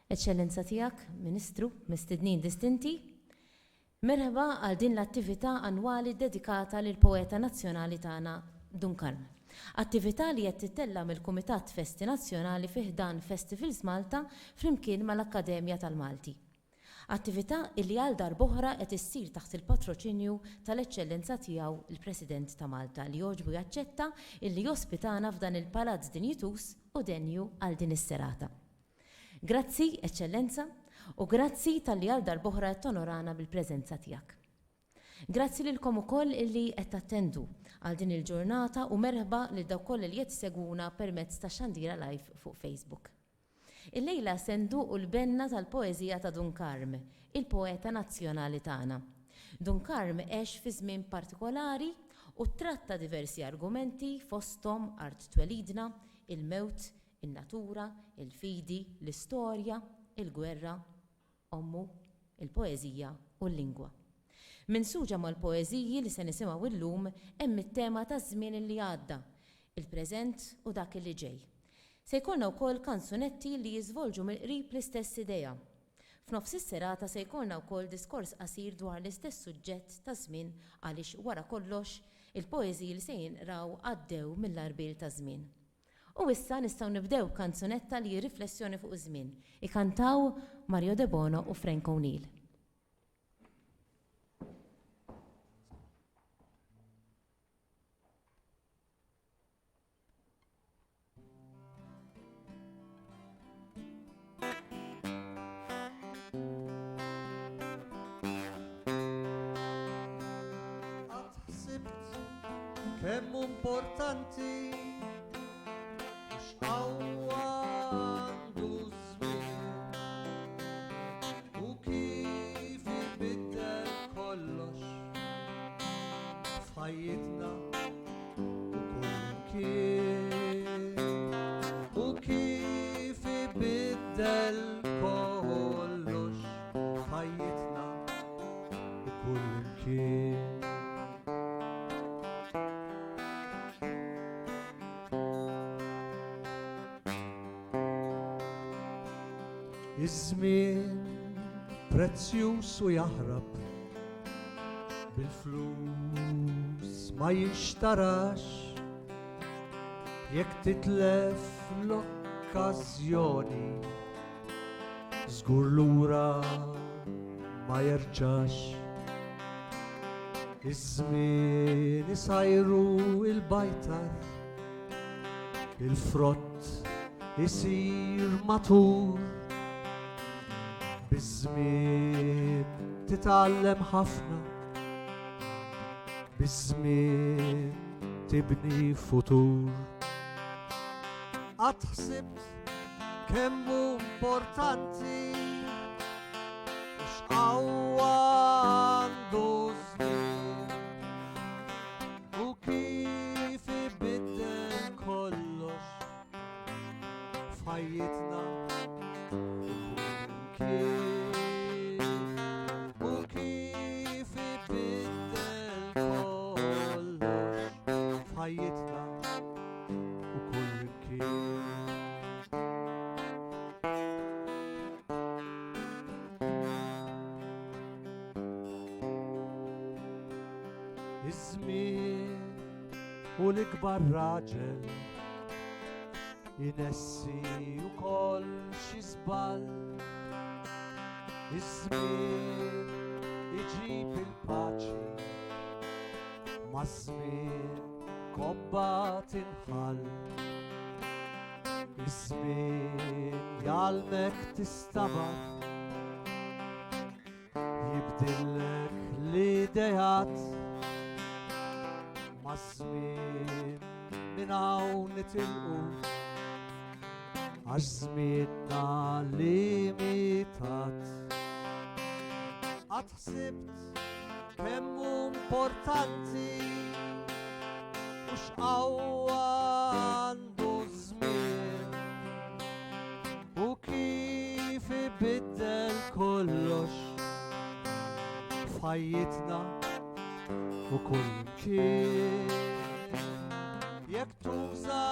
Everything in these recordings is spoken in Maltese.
Eċċellenza tiegħek, Ministru, mistednin distinti, merħba għal din l-attività annwali dedikata lil poeta nazzjonali tagħna Dunkarm. Attività li qed titella mill-Kumitat Festi Nazzjonali fih dan Festivals Malta flimkien mal-Akkademja tal-Malti. Attività illi għal darb'oħra qed issir taħt il-patroċinju tal-Eċċellenza tiegħu il-President ta' Malta li jogħġbu jaċċetta illi jospitana f'dan il-palazz dinjitus u denju għal din is-serata. Grazzi, Eċċellenza, u grazzi tal-li għal darb'oħra qed tonorana bil-preżenza tiegħek. Grazzi lilkom ukoll illi qed tattendu għal din il-ġurnata u merħba lil dawk kollha li qed seguna permezz ta' xandira live fuq Facebook. Illejla sendu u l-benna tal-poeżija ta' Dunkarm, il-poeta nazzjonali tagħna. Dunkarm għex fi żmien partikolari u tratta diversi argumenti fosthom art twelidna, il-mewt, in-natura, il-fidi, l-istorja, il-gwerra, ommu, il-poeżija u l-lingwa. Minsuġa mal-poeżiji li se nisimgħu illum hemm it-tema ta' żmien li għadda, il-preżent u dak li ġej. Se jkollna wkoll kanzunetti li jiżvolġu mill-qrib l-istess idea. F'nofs is-serata se jkollna wkoll diskors qasir dwar l-istess suġġett ta' żmien għaliex wara kollox il-poeżiji li se jinqraw għaddew mill-arbil ta' żmien. U issa nistgħu nibdew kanzunetta li riflessjoni fuq iż-żmien. Ikantaw Mario De Bono u Frank O'Neill. Kemm importanti x'qawwa għandu żmien u kif ibiddel kollox f'ħajjitna u kullimkien u kif ibiddel kollox f'ħajjitna u kullimkien. Iż-żmien prezzjuż u jaħrab bil-flus ma jinxtarax jekk titlef l-okkażjoni żgur lura ma jerġax. Iż-żmien isajru il-bajtar il-frott isir matur Biż-żmien titgħallem ħafna, biż-żmien tibni futur. Qatt ħsibt kemm hu importanti x'qawwa għandu żmien u kif ibiddel kollox f'ħajjitna. U kif ibiddel kollox f'ħajjitna u kullimkien. Iż-żmien u l-ikbar raġel inessi wkoll xi żball. Iż-żmien iġib il-paċi ma' żmien kobba tinħall. Iż-żmien jgħallmek tistabar jibdillek l-idejat ma' żmien minn hawn nitilqu għax żmienna limitat. Qatt ħsibt kemm hu importanti u x'qawwa għandu żmien u kif ibiddel kollox f'ħajjitna u kullimkien. Jekk tuża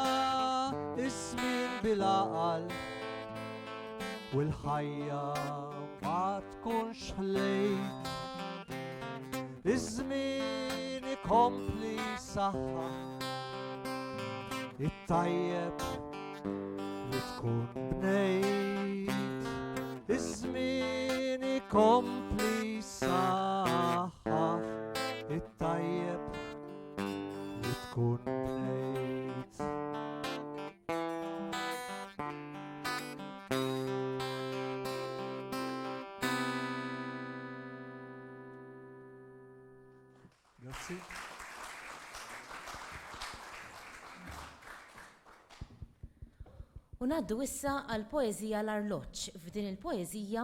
is-żmien bil-għaqal والحياة ما تكونش حليت الزمين يكمبلي صحة الطيب وتكون بنيت الزمين يكمبلي صحة الطيب وتكون بنيت Merci. U ngħaddu issa għal poeżija l-arloġġ. F'din il-poeżija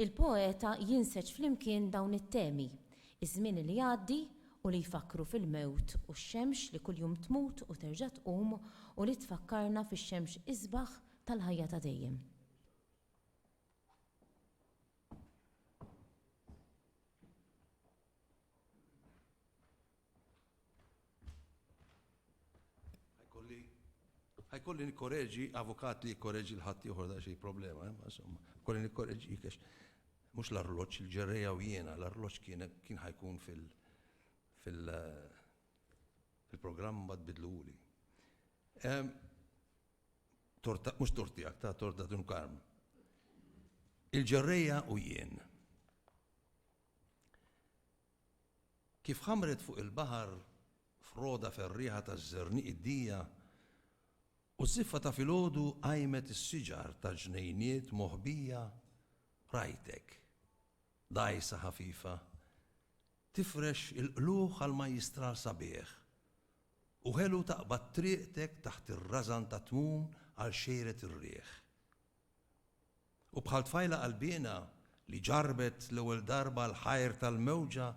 il-poeta jinseġ flimkien dawn it-temi, iż-żmien li jgħaddi u li jfakru fil-mewt u x-xemx li kuljum tmut u terġa' tqum u li tfakkarna fix-xemx isbaħ tal-ħajja ta' dejjem. Ħajkolli nikkoreġi avukat li jikkoreġi l-ħadd ieħor da xi problema, insomma. Kolli nikkoreġi għax mhux l-arloġġ il-ġerreja u jiena, l-arloġġ kien ħajkun fil-programm mbagħad bidluli. Torta mhux tortijak ta' torta Dunkarm. Il-ġerreja u jien. Kif ħamret fuq il-baħar froda ferriħa taż-żerniq id-dija u żiffa ta' filgħodu qajmet is-siġar ta' ġnejniet moħbija rajtek, dgħajsa ħafifa, tifrex il-qluħ għal majjistral sabiħ u ħelu taqbad triqtek taħt ir-rażan ta' tmum għal xejret ir-rieħ. U bħal tfajla qalbina li ġarbet l-ewwel darba l-ħajr tal-mewġa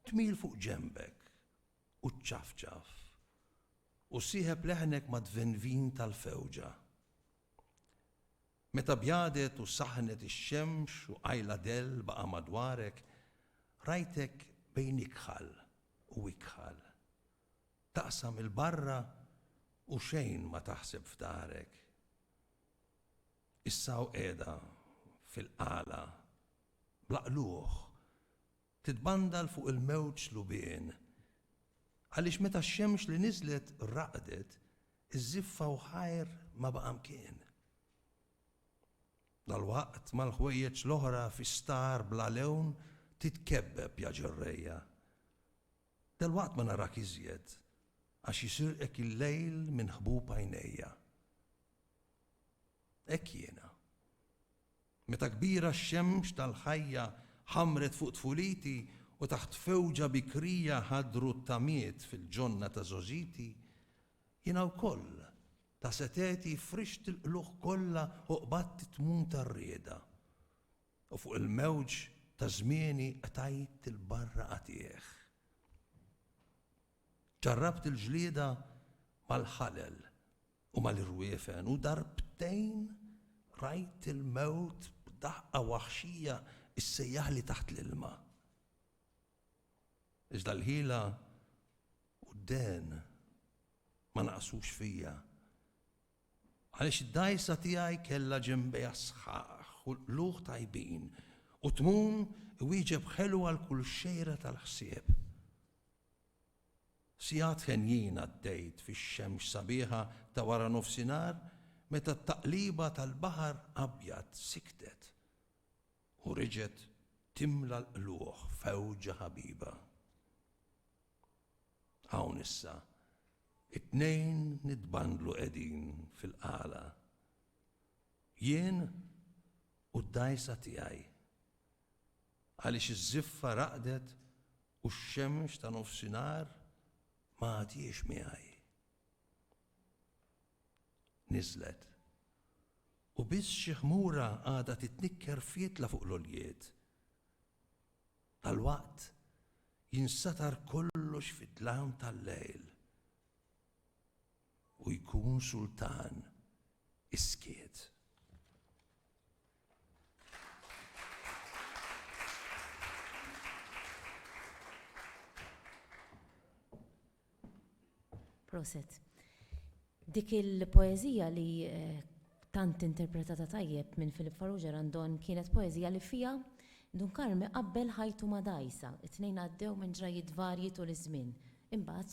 tmil fuq ġembek u tċafċaf u sieħeb leħnek ma' dvenvin tal-fewġa. Meta bjadet u saħnet ix-xemx u qajla del baqa' madwarek, rajtek bejn ikħal u ikħal. Taqsam il-barra u xejn ma taħseb f'darek. Issa u qiegħda fil-qala, blaqluħ, titbandal fuq il-mewġ lubien. Għaliex meta x-xemx li niżlet raqdet, iż-żiffa u ħajr ma baqa' mkien. Dal-waqt mal-ħwejjeġ l-oħra fi star bla lewn titkebbeb ja ġerrejja. Dal-waqt ma narak iżjed, għax jisirqek il-lejl minn ħbub għajnejja. Hekk jiena. Meta kbira x-xemx tal-ħajja ħamret fuq tfuliti u taħt fewġa bikrija ħadru t-tamiet fil-ġonna ta' Żożiti, jiena wkoll ta' seteti frixt il-qluħ kollha u qbadt tmum tar-rieda. U fuq il-mewġ ta' żmieni qtajt il-barra qatieħ. Ġarrabt il-ġlieda mal-ħalel u mal-irwiefen u darbtejn rajt il-mewt b'daħqa waħxija issejjaħ li taħt l-ilma. Iżda l-ħila u d-den ma naqsux fija. Għaliex id-dajsa tiegħi kellha ġembejha sħaħ u l-qluħ tajbin u tmum iwieġeb ħelu għal kull xejra tal-ħsieb. Sigħat ħenjin għaddejt fix-xemx sabiħa ta' wara nofsinhar meta t-taqliba tal-baħar abjad siktet u reġgħet timla l-qluħ fewġa ħabiba. Hawn issa, it-tnejn nitbandlu qegħdin fil-qala. Jien u d-dajsa tiegħi. Għaliex iż-żiffa raqdet u x-xemx ta' nofsinhar ma għadiex miegħi. Niżlet. U biss xi ħmura għadha titnikker fietla fuq l-oljiet. Tal-waqt jinsatar kollox fit-tlam tal-lejl u jkun sultan iskiet. Proset. Dik il-poezija li tant interpretata tajjeb minn Philip Farrugia Randon kienet poeżija li fija Dunkarme qabbel ħajtu ma' Dajsa, it-tnejn għaddew minn ġrajiet varji tul iż-żmien. Imbagħad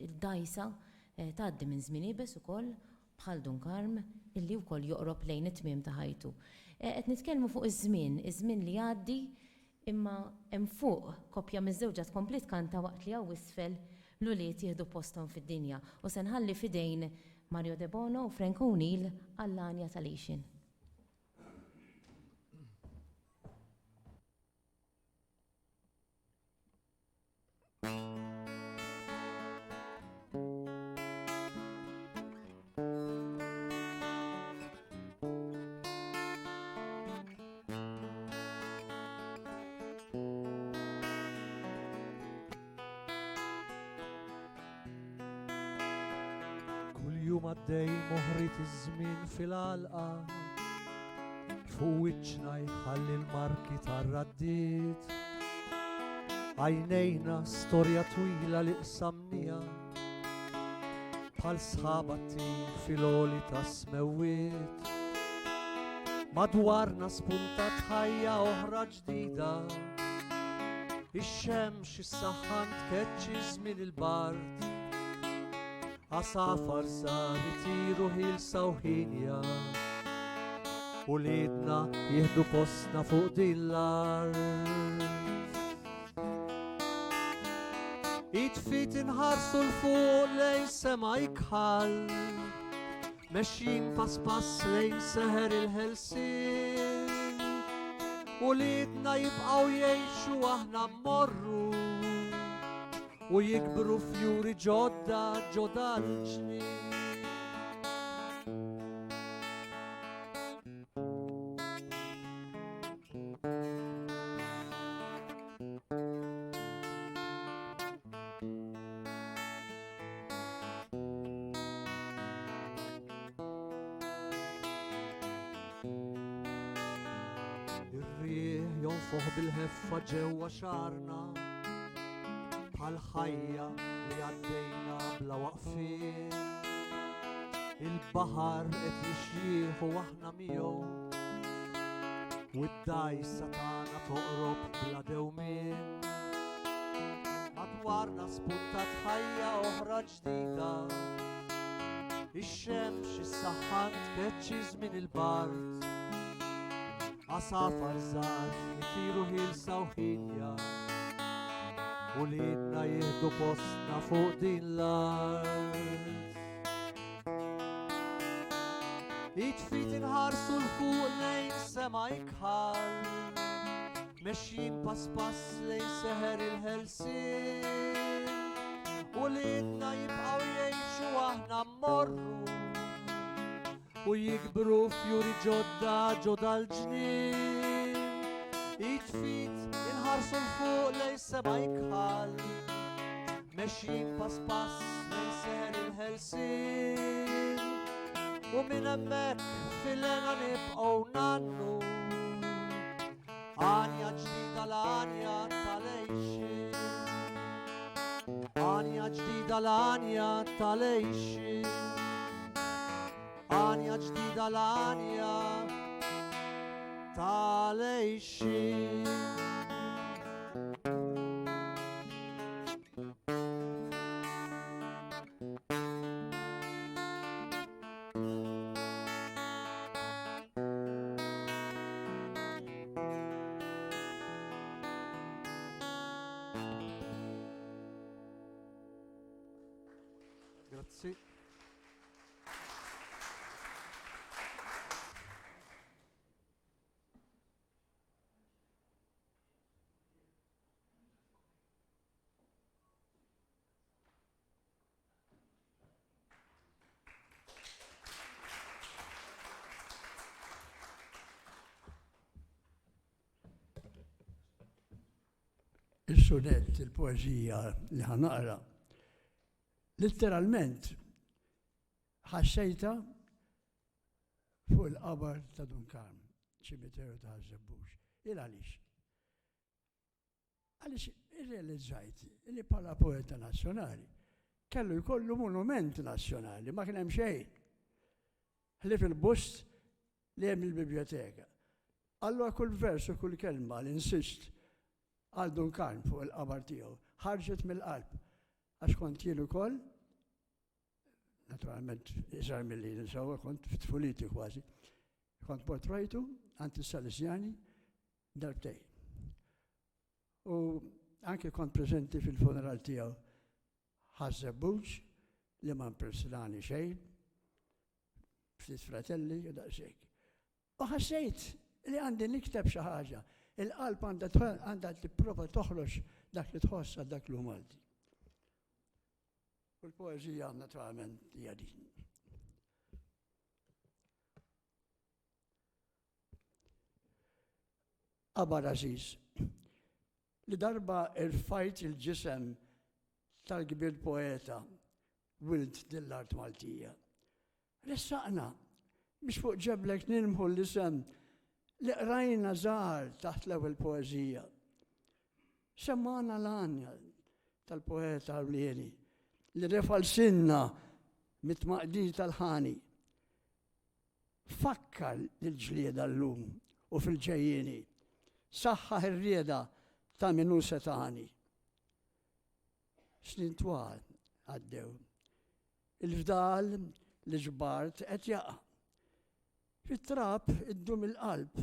il-Dajsa tgħaddi minn żmien ibes ukoll bħal Dunkarm illi wkoll joqrob lejn it-tmiem ta' ħajtu. Qed nitkellmu fuq iż-żmien li għaddi imma hemm fuq koppja miż-żewġa tkompli tkanta waqt li hawn isfel l-uliet jieħdu posthom fid-dinja u se nħalli fidejn Mario De Bono u Frank O'Neill għall-għanja tal-għixin. Jum għaddej moħrit iż-żmien fil-għalqa fuq wiċċna jħalli l-marki tar-raddiet għajnejna storja twila li qsamnija bħal sħaba t-tim fil-oli ta' smewwiet madwarna spuntat ħajja oħra ġdida ix-xemx is-saħħan tkeċċi żmien il-bard Asafar sar itiru ħilsa u ħinja u lidna jieħdu postna fuq din l-art. It-fit inħarsu l-fuq lejn sema jkħal mexjin pass lejn seħer il-ħelsin u lidna jibqaw jgħixu aħna mmorru u jikbru fjuri ġodda l-ġnien. Ir-rieh jonfoħ bil-ħeffa ġewwa xarna bħal-ħajja li għaddejna bla waqfien il-baħar qed jixjieħ u aħna miegħu u d-dajsa tagħna toqrob bla dewmien madwarna spuntat ħajja oħra ġdida ix-xemx is-saħħan tkeċċi żmien il-bard għasafar żgħar itiru ħilsa u ħinja u lidna jieħdu postna fuq din l-art. It-fit inħarsu l-fuq lejn sema jkħal mexjin pass lejn seħer il-ħelsin u lidna jibqaw jgħixu aħna mmorru u jikbru fjuri ġodda l-ġnien. It-fit inħarsu l-fuq lejn sema jkħal mexjin pass lejn seħer il-ħelsin u minn hemmhekk fil-lena nibqgħu nannu għanja ġdida l-għanja tal-għejxin għanja ġdida l-għanja tal-għejxin għanja ġdida l-għanja tal-għejxin. Grazie. Il-sunet, il-poeżija li ħanaqra, letteralment ħassejta fuq il-qabar ta' Dunkarm, ċimiteru ta' Żebbux. Il-għalix. Għalix irrealizzajt li bħala poeta nazzjonali kellu jkollu monument nazzjonali, ma kien hemm xejn. ħlif il-bust li hemm il-biblioteka. Allura kull vers u kull kelma li insist għal Dunkarm fuq il-qabar tiegħu ħarġet mill-qalb għax kont jien ukoll, naturalment iżgħar milli nisewwa kont tfuliti kważi, kont portrajtu anti-Salesiani darbtejn. U anke kont preżenti fil-funeral tiegħu ħażebbuġ li ma impressjonani xejn, ftit fratelli u daqsxejn. U ħassejt li għandi nikteb xi ħaġa, il-qalb għandha tipprova toħroġ dak li tħoss għal dak li hu Malti. U l-poeżija naturalment hija din. Qabar Aziz, li darba irfajt il-ġisem tal-kbir poeta Wild dell-Art Maltija. Ressaqna biex fuq ġeblek nilmħu l-isem li qrajna żgħar taħt l-ewwel poeżija. Semmana l-għanja tal-poeta Awlieni li refal sinna mit-tmaqdir tal-ħani. Fakkar l-ġlieda llum u fil-ġejjieni. Saħħaħ ir-rieda ta' min hu setani. Snin twal għaddew. Il-fdal li ġbart qed jaqa'. Fit-trab iddum il-qalb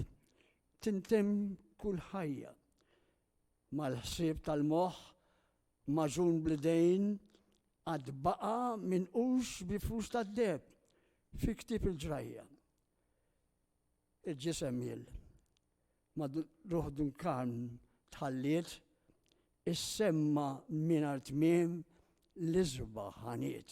tintemm kull ħajja. Mal-ħsieb tal-moħħ maġun bl-idejn għad baqa' minqux bi flus tad-deb fi ktieb il-ġrajja. Il-ġisem jil. Ma ruħ Dunkarm tħalliet is-semma mingħajr tmiem l-iżbaħ ħaniet.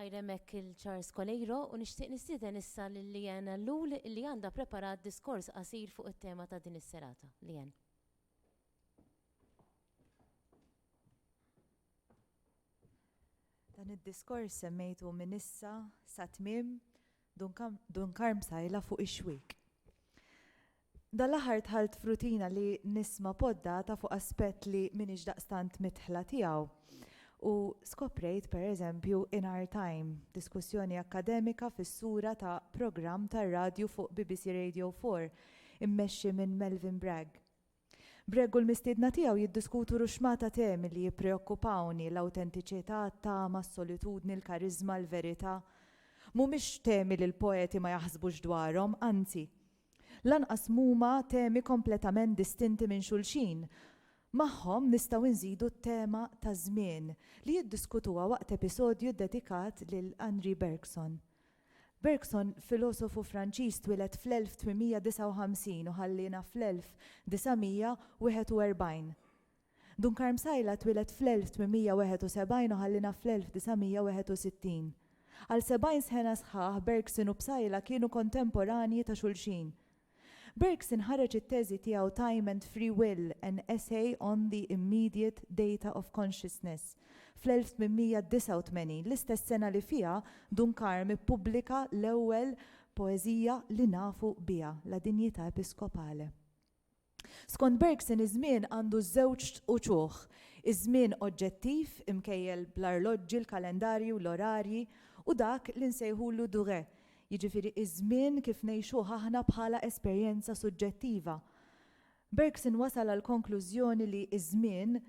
ħajremek il-Charles Colejro u nixtieq nistieden issa lil-Lian Allul li għandha preparat diskors qasir fuq it-tema ta' din is-serata. Lian. Dan id-diskors semmejtu minn issa sa tmiem Dunkarm sajla fuq ix-xwieq. Dal-aħħar tħalt frutina li nisma' poddata fuq aspett li m'iniex daqstant mitħla tiegħu. U skoprejt pereżempju In Our Time, diskussjoni akademika fis-sura ta' programm tar-radju fuq BBC Radio 4 immexxi minn Melvin Bragg. Bragg u l-mistiedna tiegħu jiddiskutu ruxmata temi li jippreokkupawni l-awtentiċità, t-tama, s-solitudni, l-karizma, l-verità. Mhumiex temi li l-poeti ma jaħsbux dwarhom, anzi. Lanqas huma temi kompletament distinti minn xulxin. Magħhom nistgħu nżidu t-tema ta' żmien li jiddiskutuha waqt episodju dedikat lil Henri Bergson. Bergson, filosofu Franċiż, twilet fl-1859 u ħallina fl-1941. Dunkarm sajla twilet fl-1871 u ħallina fl-1961. Għal 70 sena sħaħ Bergson u Bsajla kienu kontemporanji ta' xulxin. Bergson ħareġ it-teżi tiegħu Time and Free Will, an essay on the immediate data of consciousness. Fl-1889, l-istess sena li fiha Dunkarm ippubblika l-ewwel poeżija li nafu biha, La Dinjità Episkopale. Skont Bergson iż-żmien għandu żewġ uċuħ, iż-żmien oġġettiv imkejjel bl-arloġġi, l-kalendarju, l-orarji u dak li nsejħulu durée, jiġifieri iż-żmien kif ngħixuh aħna bħala esperjenza suġġettiva. Bergson wasal għal konklużjoni li iż-żmien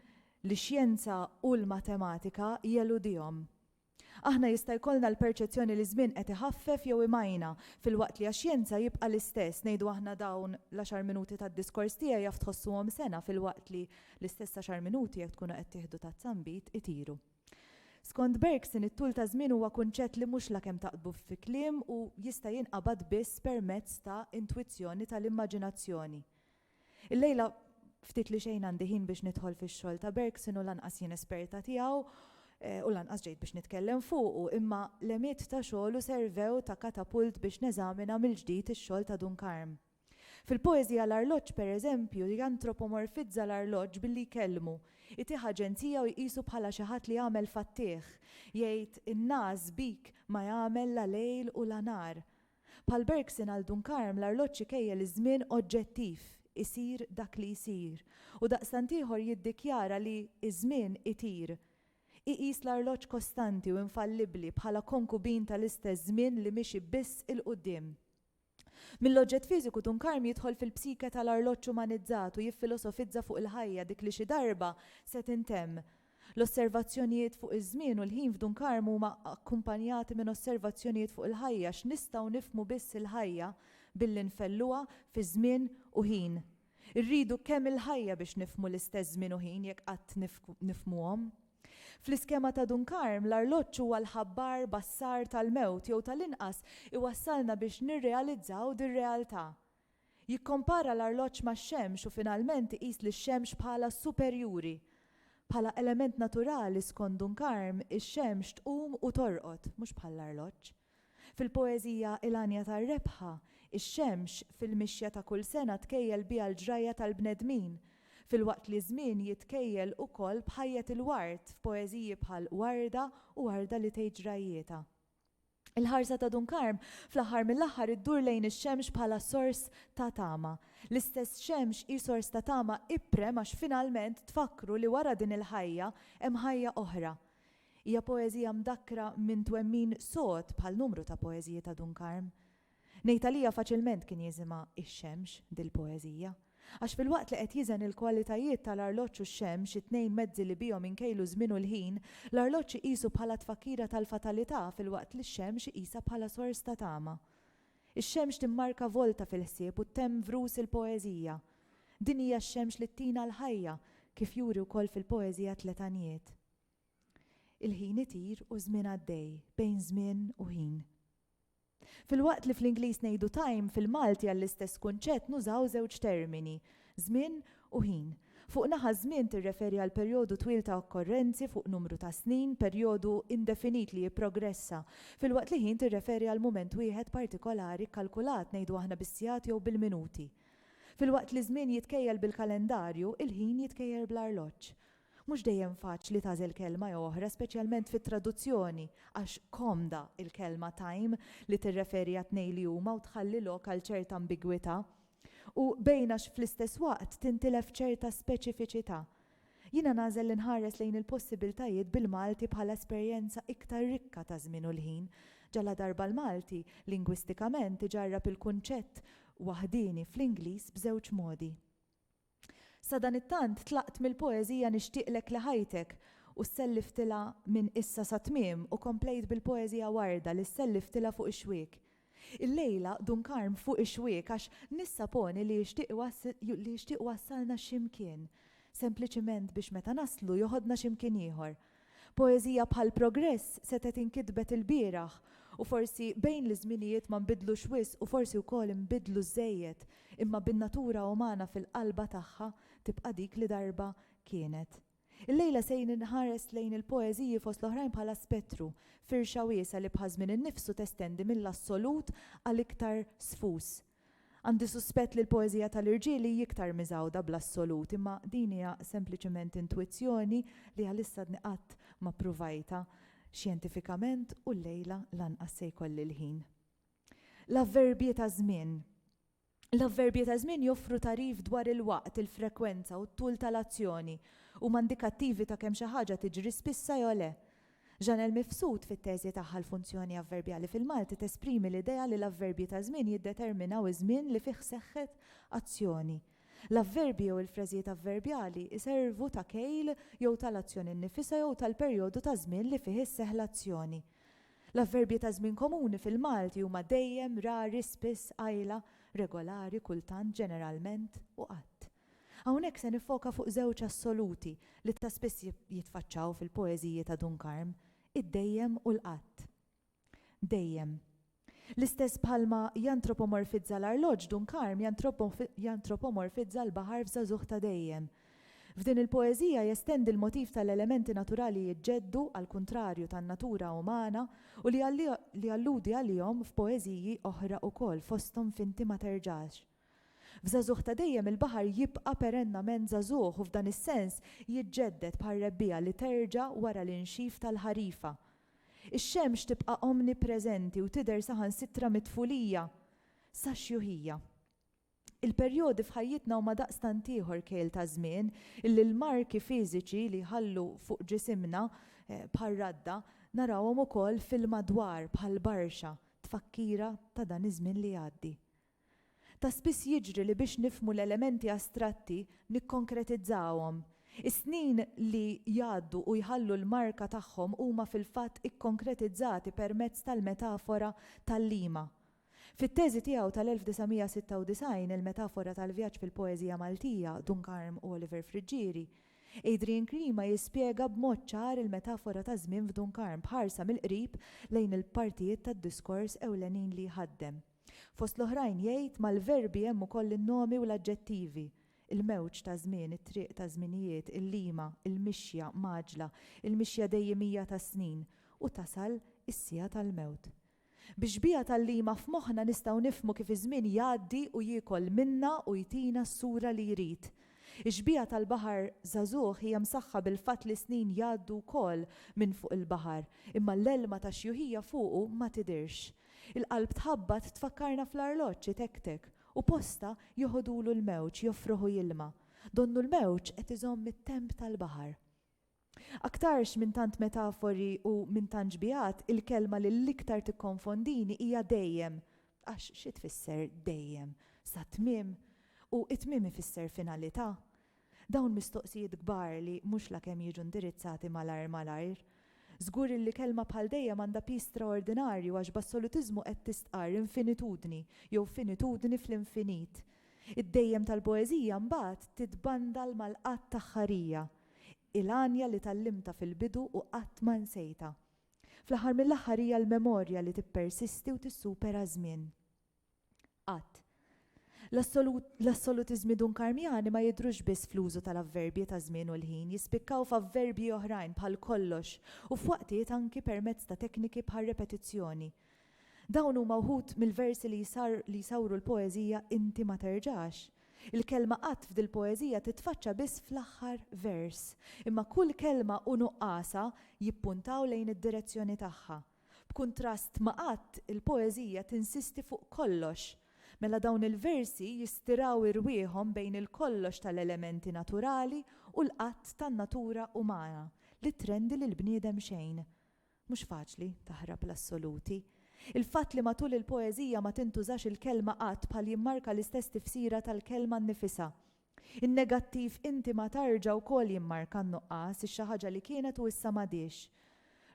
li xjenza u l-matematika jeludihom. Aħna jista' jkollna l-perċezzjoni li żmien qed iħaffef jew imajna fil-waqt li għax-xjenza jibqa' l-istess. Ngħidu aħna dawn l-10 minuti tad-diskors tiegħi jaf tħossuhom sena fil-waqt li l-istess 10 minuti jekk tkunu qed tieħdu tat-zambit itiru. Skont Bergson it-tul ta' żmien huwa kunċett li mhux lakemm taqbu fi kliem u jista' jinqabad biss permezz ta' intwizzjoni tal-immaġinazzjoni. Illejla ftit li xejn għandi ħin biex nidħol fix-xogħol ta' Bergson u lanqas jien esperta tiegħu u lanqas ġejt biex nitkellem fuqu, imma l-emiet ta' xogħlu servew ta' katapult biex neżamina mill-ġdid ix-xogħol ta' Dunkarm. Fil-poeżija l-arloġġ pereżempju jantropomorfizza l-arloġġ billi jkellmu, itih aġenzija u jqisu bħala xi ħadd li jagħmel fattieħ, jgħid in-nas bik ma jagħmel la lejl u la nar. Pal Bergson għal Dunkarm l-arloġġ ikejjel iż-żmien oġġettiv, isir dak li jsir, u daqstant ieħor jiddikjara li iż-żmien itir. Iqis l-arloġġ kostanti u infallibbli bħala konkubin tal-istess żmien li mixi biss il-qudiem. Mill-oġġett fiżiku Dunkarm jidħol fil-psike tal-arloġġ umanizzat u jiffilosofizza fuq il-ħajja dik li xi darba se tintemm. L-osservazzjonijiet fuq iż-żmien u l-ħin f'Dunkarm huma akkumpanjati minn osservazzjonijiet fuq il-ħajja x'nistgħu nifhmu biss il-ħajja billi nfelluha fi żmien u ħin. Irridu kemm il-ħajja biex nifhmu l-istess żmien u ħin jekk qatt nifhmuhom. Fl-iskema ta' Dunkarm l-arloġġ huwa l-ħabbar bassar tal-mewt jew tal-inqas iwassalna biex nirrealizzaw dir-realtà. Jikkompara l-arloġġ max-xemx u finalment iqis lix-xemx bħala superjuri. Bħala element naturali skont Dunkarm ix-xemx tqum u torqod, mhux bħall-arloġġ. Fil-poeżija Il-Anja tar-Rebħa, ix-xemx fil-mixja ta' kull sena tkejjel biha l-ġrajja tal-bnedmin. Fil-waqt li żmien jitkejjel ukoll bħajjet il-ward f'poeżiji bħal Warda u Warda li tgħid ġrajjieta. Il-ħarsa ta' Dunkarm fl-aħħar mill-aħħar iddur lejn ix-xemx bħala sors ta' tama. L-istess xemx hi sors ta' tama iprem għax finalment tfakru li wara din il-ħajja hemm ħajja oħra. Hija poeżija mdakkra minn twemmin sod bħal numru ta' poeżiji ta' Dunkarm. Ngħidalija faċilment kien jiżima ix-xemx dil-poeżija. Għax fil-waqt li qed jiżen il-kwalitajiet tal-arloġġ u x-xemx it-tnejn mezzi li bihom inkejlu żmien u l-ħin, l-arloġġ iqisu bħala tfakkira tal-fatalità fil-waqt li x-xemx iqisha bħala sors ta' tama. Ix-xemx timmarka volta fil-ħsieb u temm vrus il-poeżija. Din hija x-xemx li ttina l-ħajja kif juri wkoll fil-poeżija tletanijiet. Il-ħin itir u żmien għaddej bejn żmien u ħin. Fil-waqt li fl-Ingliż ngħidu time, fil-Malti għall-istess kunċett nużaw żewġ termini, żmien u ħin. Fuq naħa żmien tirreferi għal perjodu twil ta' okkorrenzi fuq numru ta' snin, perjodu indefinit li jipprogressa. Fil-waqt li ħin tirreferi għal mument wieħed partikolari kalkulat ngħidu aħna bis-sigħat jew bil-minuti. Fil-waqt li żmien jitkejjel bil-kalendarju, il-ħin jitkejjel bl-arloġġ. Mhux dejjem faċli tażel kelma jew oħra, speċjalment fit-traduzzjoni, għax komda il-kelma time li tirreferi għat tnejn li huma u tħalli lok għal ċerta ambigwità u bejn għax fl-istess waqt tintilef ċerta speċifiċità. Jiena nażel inħares lejn il-possibiltajiet bil-Malti bħala esperjenza iktar rikka ta' żmien u l-ħin. Ġalla darba l-Malti lingwistikament iġarrab il-kunċett waħdini fl-Ingliż b'żewġ modi. Sa dan it-tant tlaqt mill-poeżija nixtieqlek li ħajtek u selliftilha minn issa sa tmiem u komplejt bil-poeżija Warda li selliftilha fuq ix-xwiek. Il-lejla Dunkarm fuq ix-xwiek għax nissaponi li jixtieq wassalna x'imkien, sempliċiment biex meta naslu joħodna x'imkien ieħor. Poeżija bħal progress setet inkitbet il-bieraħ u forsi bejn l-żminijiet ma nbidlu xwiss u forsi wkoll inbidlu żejjed, imma bin-natura umana fil-qalba tagħha tibqa' dik li darba kienet. Il-lejla sejn inħares lejn il-poeżiji fost l-oħrajn bħala spettru, firxa wiesa li bħażmin innifsu testendi mill-assolut għal iktar sfus. Għandi suspett li l-poeżija tal-irġieli iktar miżawda bl-assolut, imma din hija sempliċement intuizzjoni li għalissa qatt ma pruvajta xjentifikament u l-lejla lanqas se jkolli l-ħin. L-avverbji ta' żmien. L-avverbji ta' żmien joffru tarif dwar il-waqt, il-frekwenza u t-tul tal-azzjoni u mandikattivi ta' kemm xi ħaġa tiġri spissa jew le. Ġanel Mifsud fit-teżi tagħha l-funzjoni avverbjali fil-Malti tesprimi l-idea li l-avverbji ta' żmien jiddeterminaw iż-żmien li fih seħħet azzjoni. L-avverbji jew il-frażijiet avverbjali iservu ta' kejl jew tal-azzjoni nnifisha jew tal-perjodu ta' żmien li fih isseħħ l-azzjoni. L-avverbji ta' żmien komuni fil-Malti huma dejjem, rari, spiss, għajla, regolari, kultant, ġeneralment u qatt. Hawnhekk se nifoka fuq żewġ assoluti li ta' spiss jitfaċċaw fil-poeżiji ta' Dunkarm, id-dejjem u l-qatt. Dejjem. L-istess bħalma jantropomorfizza l-arloġġ Dunkarm jantropomorfizza l-baħar f'żagħżugħ ta' dejjem. F'din il-poeżija jestendi l-motiv tal-elementi naturali jiġġeddu għal kuntrarju tan-natura umana u li alludi għalihom f'poeżiji oħra wkoll fosthom finti ma terġax. F'żagħżugħ ta' dejjem il-baħar jibqa' perennament żagħżugħ u f'dan is-sens jiġġedded bħal rebbija li terġa' wara l-inxif tal-ħarifa. Ix-xemx tibqa' omnipreżenti u tidher saħansitra mitfulija sa xjuħija. Il-perjodi f'ħajjitna huma daqstant ieħor kejl ta' żmien illi l-marki fiżiċi li ħallu fuq ġisimna bħal radda narawhom ukoll fil-madwar bħal barxa tfakkira ta' dan iż-żmien li għaddi. Ta' spiss jiġri li biex nifmu l-elementi astratti nikkonkretizzawhom. Is-snin li jgħaddu u jħallu l-marka tagħhom huma fil-fatt ikkonkretizzati permezz tal-metafora tal-lima. Fit-teżi tiegħu tal-1996 il-metafora tal-vjaġġ fil-poeżija Maltija Dunkarm u Oliver Friġġieri, Adrian Klima jispjega b'mod ċar il-metafora ta' żmien f'Dunkarm bħarsa mill-qrib lejn il-partijiet tad-diskors ewlenin li jħaddem. Fost l-oħrajn jgħid mal-verbi hemm ukoll in-nomi u l-aġġettivi. Il-mewġ ta' żmien, it-triq ta' żminijiet, il-lima, il-mixja maġla, il-mixja dejjemija ta' snin u tasal is-sija tal-mewt. Biex bija tal-lima f'moħħna nistgħu nifhmu kif iż-żmien jgħaddi u jiekol minna u jtina s-sura li jrid. Ix-xbija tal-baħar żagħżugħ hija msaħħa bil-fatt li snin jgħaddu wkoll minn fuq il-baħar, imma l-elma ta' xjuħija fuqu ma tidirx. Il-qalb tħabbat tfakkarna fl-arloġġ tek u posta joħodulu l-mewġ joffruħu jilma. Donnu l-mewġ qed iżomm mit-temp tal-baħar. Aktarx minn tant metafori u minn tant ġbijat, il-kelma li l-iktar tikkonfondini hija dejjem. Għax xi tfisser dejjem? Sa tmiem u it-tmiem ifisser finalità. Dawn mistoqsijiet kbar li mhux lakemm jiġu indirizzati malajr. Żgur li kelma bħal dejjem għandha pis straordinarju għax b'assolutiżmu qed tistqar infinitudni jew finitudni fl-infinit. Id-dejjem tal-poeżija mbagħad titbandal mal-qatt taħħarija. Il-għanja li tallimta fil-bidu u qatt ma nsejta. Fl-aħħar mill-aħħar hija l-memorja li tippersisti u tissupera żmien. Qatt. L-assolutiżmi dunkarmjani ma jidhrux biss fl-użu tal-avverbji ta' żmien u l-ħin, jispikkaw f'avverbji oħrajn bħal kollox u f'waqtiet anki permezz ta' tekniki bħal repetizzjoni. Dawn huma wħud mill-versi li jsawru l-poeżija inti ma terġax. Il-kelma qatt f'dil poeżija titfaċċa biss fl-aħħar vers, imma kull kelma u nuqqasa jippuntaw lejn id-direzzjoni tagħha. B'kuntrast ma' qatt il-poeżija tinsisti fuq kollox, mela dawn il-versi jistiraw irwieħhom bejn il-kollox tal-elementi naturali u l-qatt tan-natura umana li trendi lil bniedem xejn. Mhux faċli taħrab l-assoluti. Il-fatt li matul il-poeżija ma tintużax il-kelma qatt bħal jimmarka l-istess tifsira tal-kelma nnifisha. In-negattiv inti ma tarġa wkoll jimmarka n-nuqqas ix-xi ħaġa li kienet u issa m'għadix.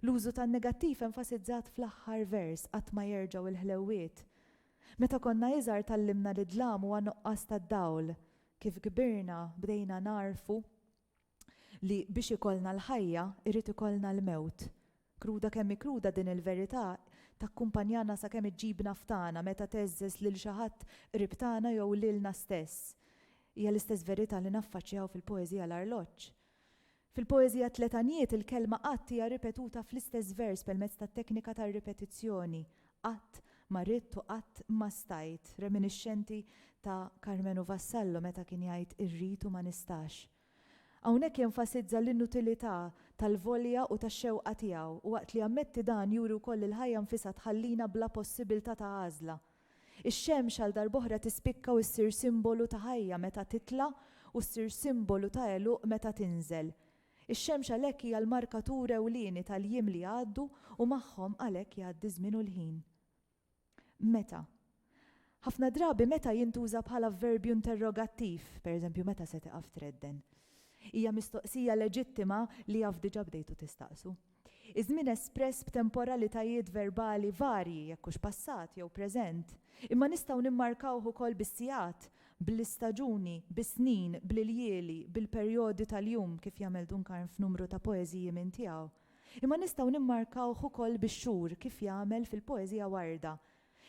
L-użu tan-negattiv enfasizzat fl-aħħar vers qatt ma jerġgħu il-ħlewiet. Meta konna iżgħar tallimna li dlam huwa nuqqas tad-dawl, kif kbirna bdejna narfu li biex ikollna l-ħajja irid ikollna l-mewt. Kruda kemm kruda din il-verità takkumpanjana sakemm iġġibna ftana meta teżżes lil xi ħadd qrib tagħna jew lilna stess. Hija l-istess verità li naffaċċjaw fil-poeżija l-arloġġ. Fil-poeżija tletanijiet il-kelma qatt hija ripetuta fl-istess vers permezz tat-teknika tar-ripetizzjoni. Qatt ma ridt u qatt ma stajt, reminiscenti ta' Carmenu Vassallo meta kien jgħid irrid u ma nistax. Hawnhekk jenfasizza l-inutilità tal-volja u tax-xewqa tiegħu u waqt li ammetti dan juri wkoll il-ħajja nfisha tħallina bla possibilità ta' għażla. Ix-xemx għal darb'oħra tispikka u ssir simbolu ta' ħajja meta titla' u ssir simbolu ta' għeluq meta tinżel. Ix-xemx għalhekk hija l-markatura ewlieni tal-jiem li għaddu u magħhom għalhekk jgħaddi żmien u l-ħin. Meta? Ħafna drabi meta jintuża bħala verbju interrogattiv, pereżempju meta se tiqaf tredden. Hija mistoqsija leġittima li jaf diġà bdejtu tistaqsu. Iż-żmien espress b'temporalitajiet verbali varji jekk hux passat jew preżent, imma nistgħu nimmarkawh ukoll bis-sigħat, bl-istaġuni, bis-snin, bl-iljieli, bil-perjodi tal-jum kif jagħmel Dunkarm f'numru ta' poeżiji minn tiegħu. Imma nistgħu nimmarkawh ukoll bix-xhur kif jagħmel fil-poeżija Warda.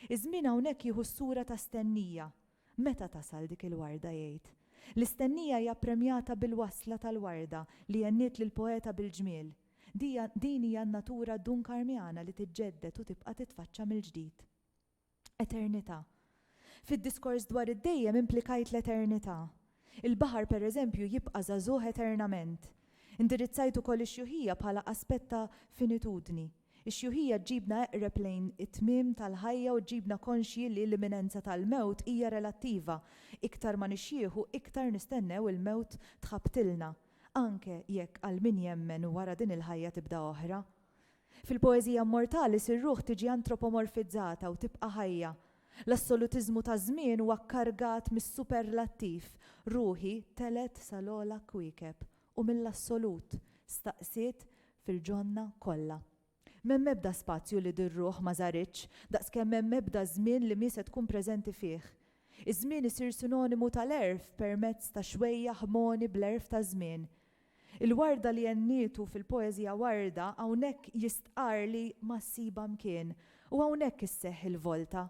Iż-żmien hawnhekk jieħu s-sura ta' stennija. Meta tasal dik il-warda jgħid? L-istennija hija premjata bil-wasla tal-warda li jenniet lil poeta bil-ġmiel. Din hija n-natura dunkarmjana li tiġġedded u tibqa' titfaċċa mill-ġdid. Eternità. Fid-diskors dwar id-dejjem implikajt l-eternità. Il-baħar pereżempju jibqa' żagħżugħ eternament. Indirizzajt ukoll ix-xjuħija bħala aspett ta' finitudni. Ix-xjuħija ġibna eqreb lejn it-tmiem tal-ħajja u ġibna konxji li l-imminenza tal-mewt hija relattiva. Iktar ma nixjieħu, iktar nistennew il-mewt tħabtilna, anke jekk għal min jemmen wara din il-ħajja tibda oħra. Fil-poeżija immortali sir-ruħ tiġi antropomorfizzata u tibqa' ħajja. L-assolutizmu ta' żmien huwa kkargat mis-superlattiv. Ruħi telet sal-ogħla kwiekeb u mill-assolut staqsiet fil-ġonna kollha. M'hemm ebda spazju li dir-ruħ ma żaritx, daqskemm hemm ebda żmien li mi se tkun preżenti fih. Iż-żmien isir sinonimu tal-erf permezz ta' xwejja ħmoni bl-erf ta' żmien. Il-warda li jennietu fil-poeżija warda hawnhekk jistqar li ma ssiba mkien u hawnhekk isseħħ il-volta.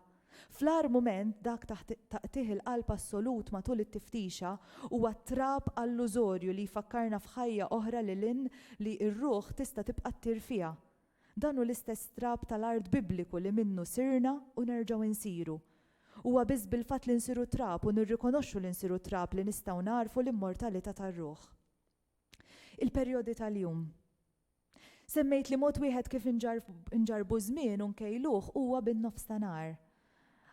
Fl-ar mument dak taqtih il-qalb assolut matul it-tiftixa huwa trab allużorju li jfakkarna f'ħajja oħra lil li r-ruħ tista' tibqa' ttir fiha. Dan hu l-istess trab tal-art bibliku li minnu sirna u nerġgħu insiru. Huwa biss bil-fatt li nsiru trab u nirrikonoxxu li nsiru trab li nistgħu narfu l-immortalità tar-ruħ. Il-perjodi tal-jum. Semmejt li mod wieħed kif inġarbu żmien u nkejluh huwa bin-nofsinhar.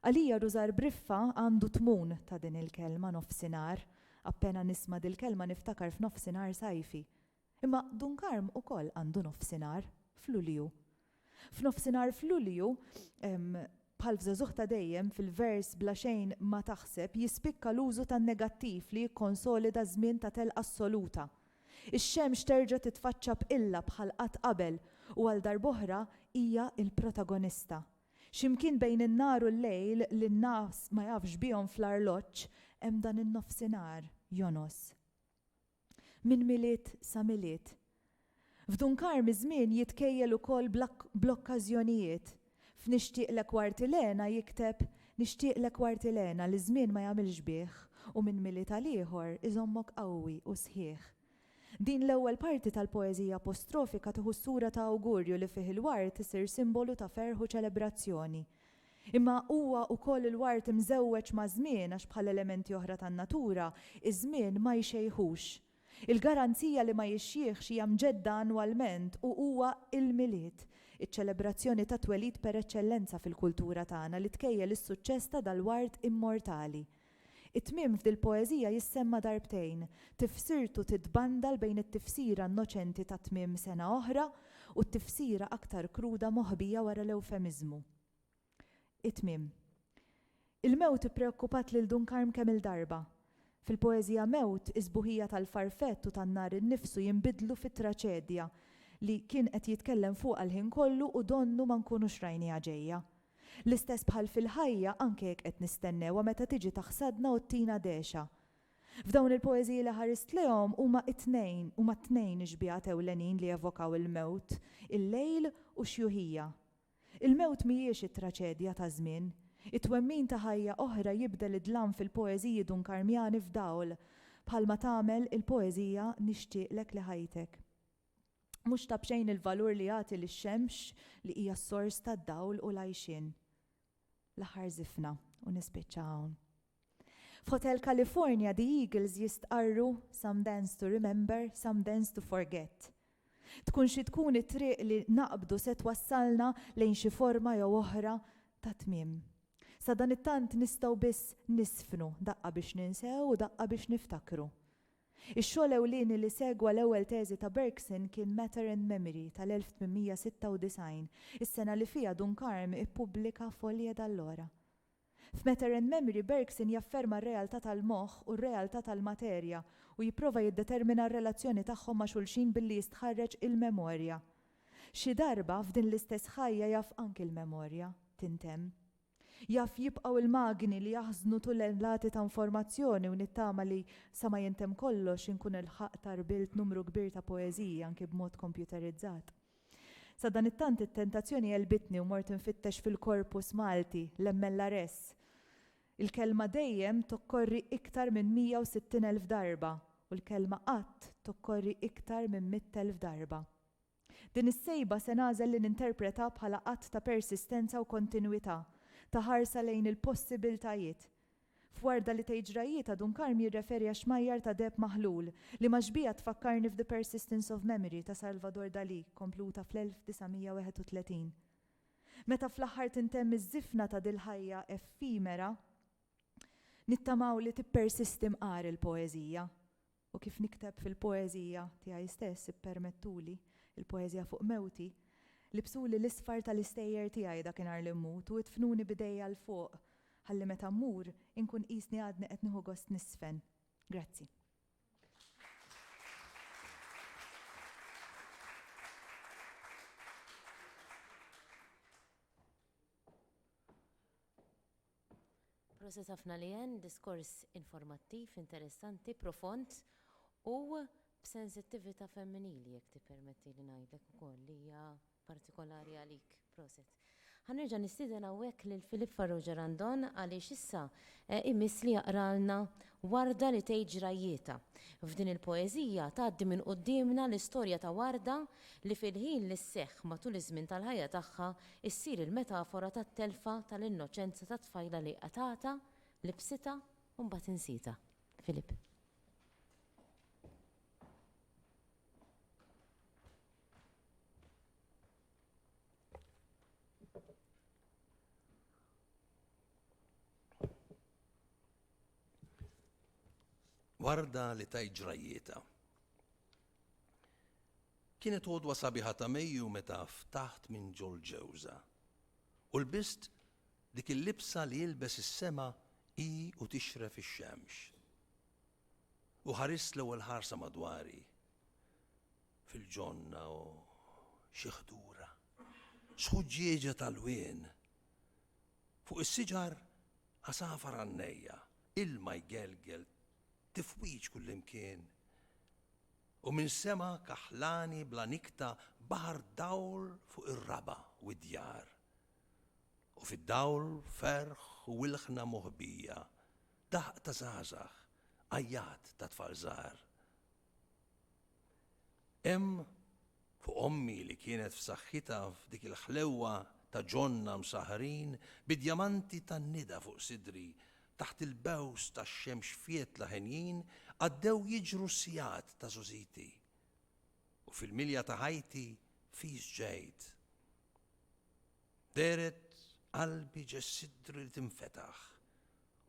Għalija Rużar Briffa għandu tmun ta' din il-kelma nofsinhar. Appena nisma' dil-kelma niftakar f'nofsinhar sajfi. Imma Dunkarm ukoll għandu nofsinhar f'Lulju. F'nofsinhar f'Lulju, bħal f'żagħżugħ ta' dejjem fil-vers bla xejn ma taħseb jispikka l-użu tan-negattiv li jikkonsolida żmien ta' telqa assoluta. Ix-xemx terġa' titfaċċa b'illa bħal qatt qabel u għal darb'oħra hija l-protagonista. X'imkien bejn in-nar u l-lejl li n-nas ma jafx bihom fl-arloġġ hemm dan in-nofsinhar jonos. Min miliet sa miliet. F'Dunkarm iż-żmien jitkejjel ukoll bl-okkażjonijiet. F'Nixtieqlek Wartilena jikteb Nixtieqlek Wartilena li żmien ma jagħmilx bih u minn miliet għal ieħor iżommok qawwi u sħiħ. Din l-ewwel parti tal-poeżija apostrofika tieħu sura ta' awgurju li fih il-wart isir simbolu ta' ferħ u ċelebrazzjoni. Imma huwa wkoll il-wart imżewweġ ma' żmien għax bħal elementi oħra tan-natura, iż-żmien ma jxejħux. Il-garanzija li ma jixjieħx hija mġedda annwalment u huwa il-miliet, iċ-ċelebrazzjoni ta' twelid per eċċellenza fil-kultura tagħna li tkejjel is-suċċess ta' dal-wart immortali. It-tmiem f'dil-poeżija jissemma darbtejn, tifsirtu titbandal bejn it-tifsira innoċenti ta' tmiem sena oħra u t-tifsira aktar kruda moħbija wara l-eufemiżmu. It-tmiem. Il-mewt ippreokkupat lil Dunkarm kemm il-darba. Fil-poeżija mewt iżbuħija tal-farfett u tan-nar innifsu jinbidlu fit-traċedja li kien qed jitkellem fuq għal-ħin kollu u donnu ma nkunux rajniha ġejja. L-istess bħal fil-ħajja anke jekk qed nistennewha meta tiġi taħsadna u tina dexa. F'dawn il-poeżiji li ħarist lehom huma tnejn ixbijat ewlenin li evokaw il-mewt, il-lejl u xjuħija. Il-mewt mhijiex it-traċedja ta' żmien. It-twemmin ta' ħajja oħra jibdel id-dlam fil-poeżiji dunkarmjani f'dawl bħalma tagħmel il-poeżija Nixtieqlek li ħajtek. Mhux ta' bxejn il-valur li jagħti lix-xemx li hija s-sors tad-dawl u l-għajxien. L-aħħar żifna u nispiċċa hawn. F'Hotel California the Eagles jistqarru Some dance to remember, some dance to forget. Tkun xi tkun it-triq li naqbdu se twassalna lejn xi forma jew oħra ta' tmiem. Sa dan it-tant nistgħu biss nisfnu daqqa biex ninsew u daqqa biex niftakru. Ix-xogħol ewlieni li segwa l-ewwel teżi ta' Bergson kien Matter and Memory tal-1896, is-sena li fiha Dunkarm ippubblika folje dal-lora. F'Matter and Memory Bergson jafferma r-realtà tal-moħħ u r-realtà tal-materja u jipprova jiddetermina r-relazzjoni tagħhom ma' xulxin billi jistħarreġ il-memorja. Xi darba f'din l-istess ħajja jaf anki l-memorja tintemm. Jaf jibqgħu il-magni li jaħżnu tullellati ta' informazzjoni u nittama li sa ma jintem kollox inkun il-ħaq tarbilt numru kbir ta' poeżija anke b'mod kompjuterizzat. Sa dan it-tant it-tentazzjoni jelbitni u mort infittex fil-korpus Malti l-MLRS. Il-kelma dejjem tokkorri iktar minn 160,000 darba u l-kelma qatt tokkorri iktar minn 100,000 darba. Din is-sejba se nażel li ninterpreta bħala qatt ta' persistenza u kontinwità, ta' ħarsa lejn il-possibiltajiet. F'Warda li tgħid Dunkarm jirreferi għax xmajjar ta' Deb Maħlul li maġbija tfakkarni f'The Persistence of Memory ta' Salvador Dalí, kompluta fl-1931. Meta fl-aħħar tintemm iż-żifna ta' dil-ħajja effimera, nittamaw li tippersisti mqar il-poeżija. U kif nikteb fil-poeżija tiegħi stess ippermettuli il-poeżija fuq mewti, libsuli l-isfar tal-istejjer tiegħi dakinhar li mmut u tfnuni bidejja l fuq ħalli meta mmur inkun qisni għadni qed nieħu gost nisfen. Grazzi. Proset ħafna li jen, diskors informattiv, interessanti, profond u b'sensittività femminili jekk tippermetti li ngħidlek ukoll li hija partikolari għalik. Proset. Ħanerġa' nistieden hawnhekk lil Filip Farrugia Randon għaliex issa imiss li jaqralna Warda li tgħid ġrajieta. F'din il-poeżija tgħaddi minn qudiemna l-istorja ta' Warda li fil-ħin li sseħħ matul iż-żmien tal-ħajja tagħha issir il-metafora tat-telfa tal-innoċenza ta' tfajla li qatata, libsita u mbagħad insita. Filip. Warda li tgħid ġrajieta. Kienet għodwa sabiħa ta' Mejju meta ftaħt minn ġol ġewża. U lbist dik il-libsa li jilbes is-sema hi u tixref ix-xemx. U ħarist l-ewwel ħarsa madwari fil-ġonna u xi ħdura. Sħuġġieġa tal-wien. Fuq is-siġar ħasafar għannejja, ilma jgelgel tifwiġ kullimkien. U minn sema kaħlani bla nikta baħar dawl fuq ir-raba u d-djar. U fid-dawl ferħ u wilħna moħbija, daħq ta' żgħażagħ, għajjat ta' tfal żgħar. Hemm fuq ommi li kienet f'saħħitha f'dik il-ħlewwa ta' ġonna msaħrin bid-djamanti tan-nida fuq sidri taħt il-bews ta' xemx fiet laħenjin għaddew jiġru sijat ta' Żużiti. U fil-milja ta' ħajti fis ġejt. Deret qalbi ġes-sidri li tinfetaħ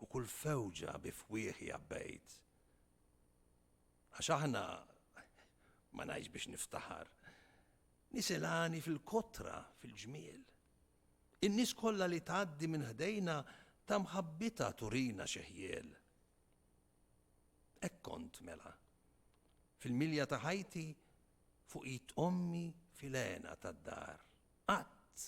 u kull fewġa bifwieħi jabbejt. Għax aħna ma ngħidx biex niftaħar. Nisilani fil-kotra fil-ġmiel. In-nies kollha li tgħaddi minn ħdejna ta' mħabbita turina xeħjiel. Kont mela. Fil-milja ta' ħajti fuq id ommi filena tad-dar. Qatt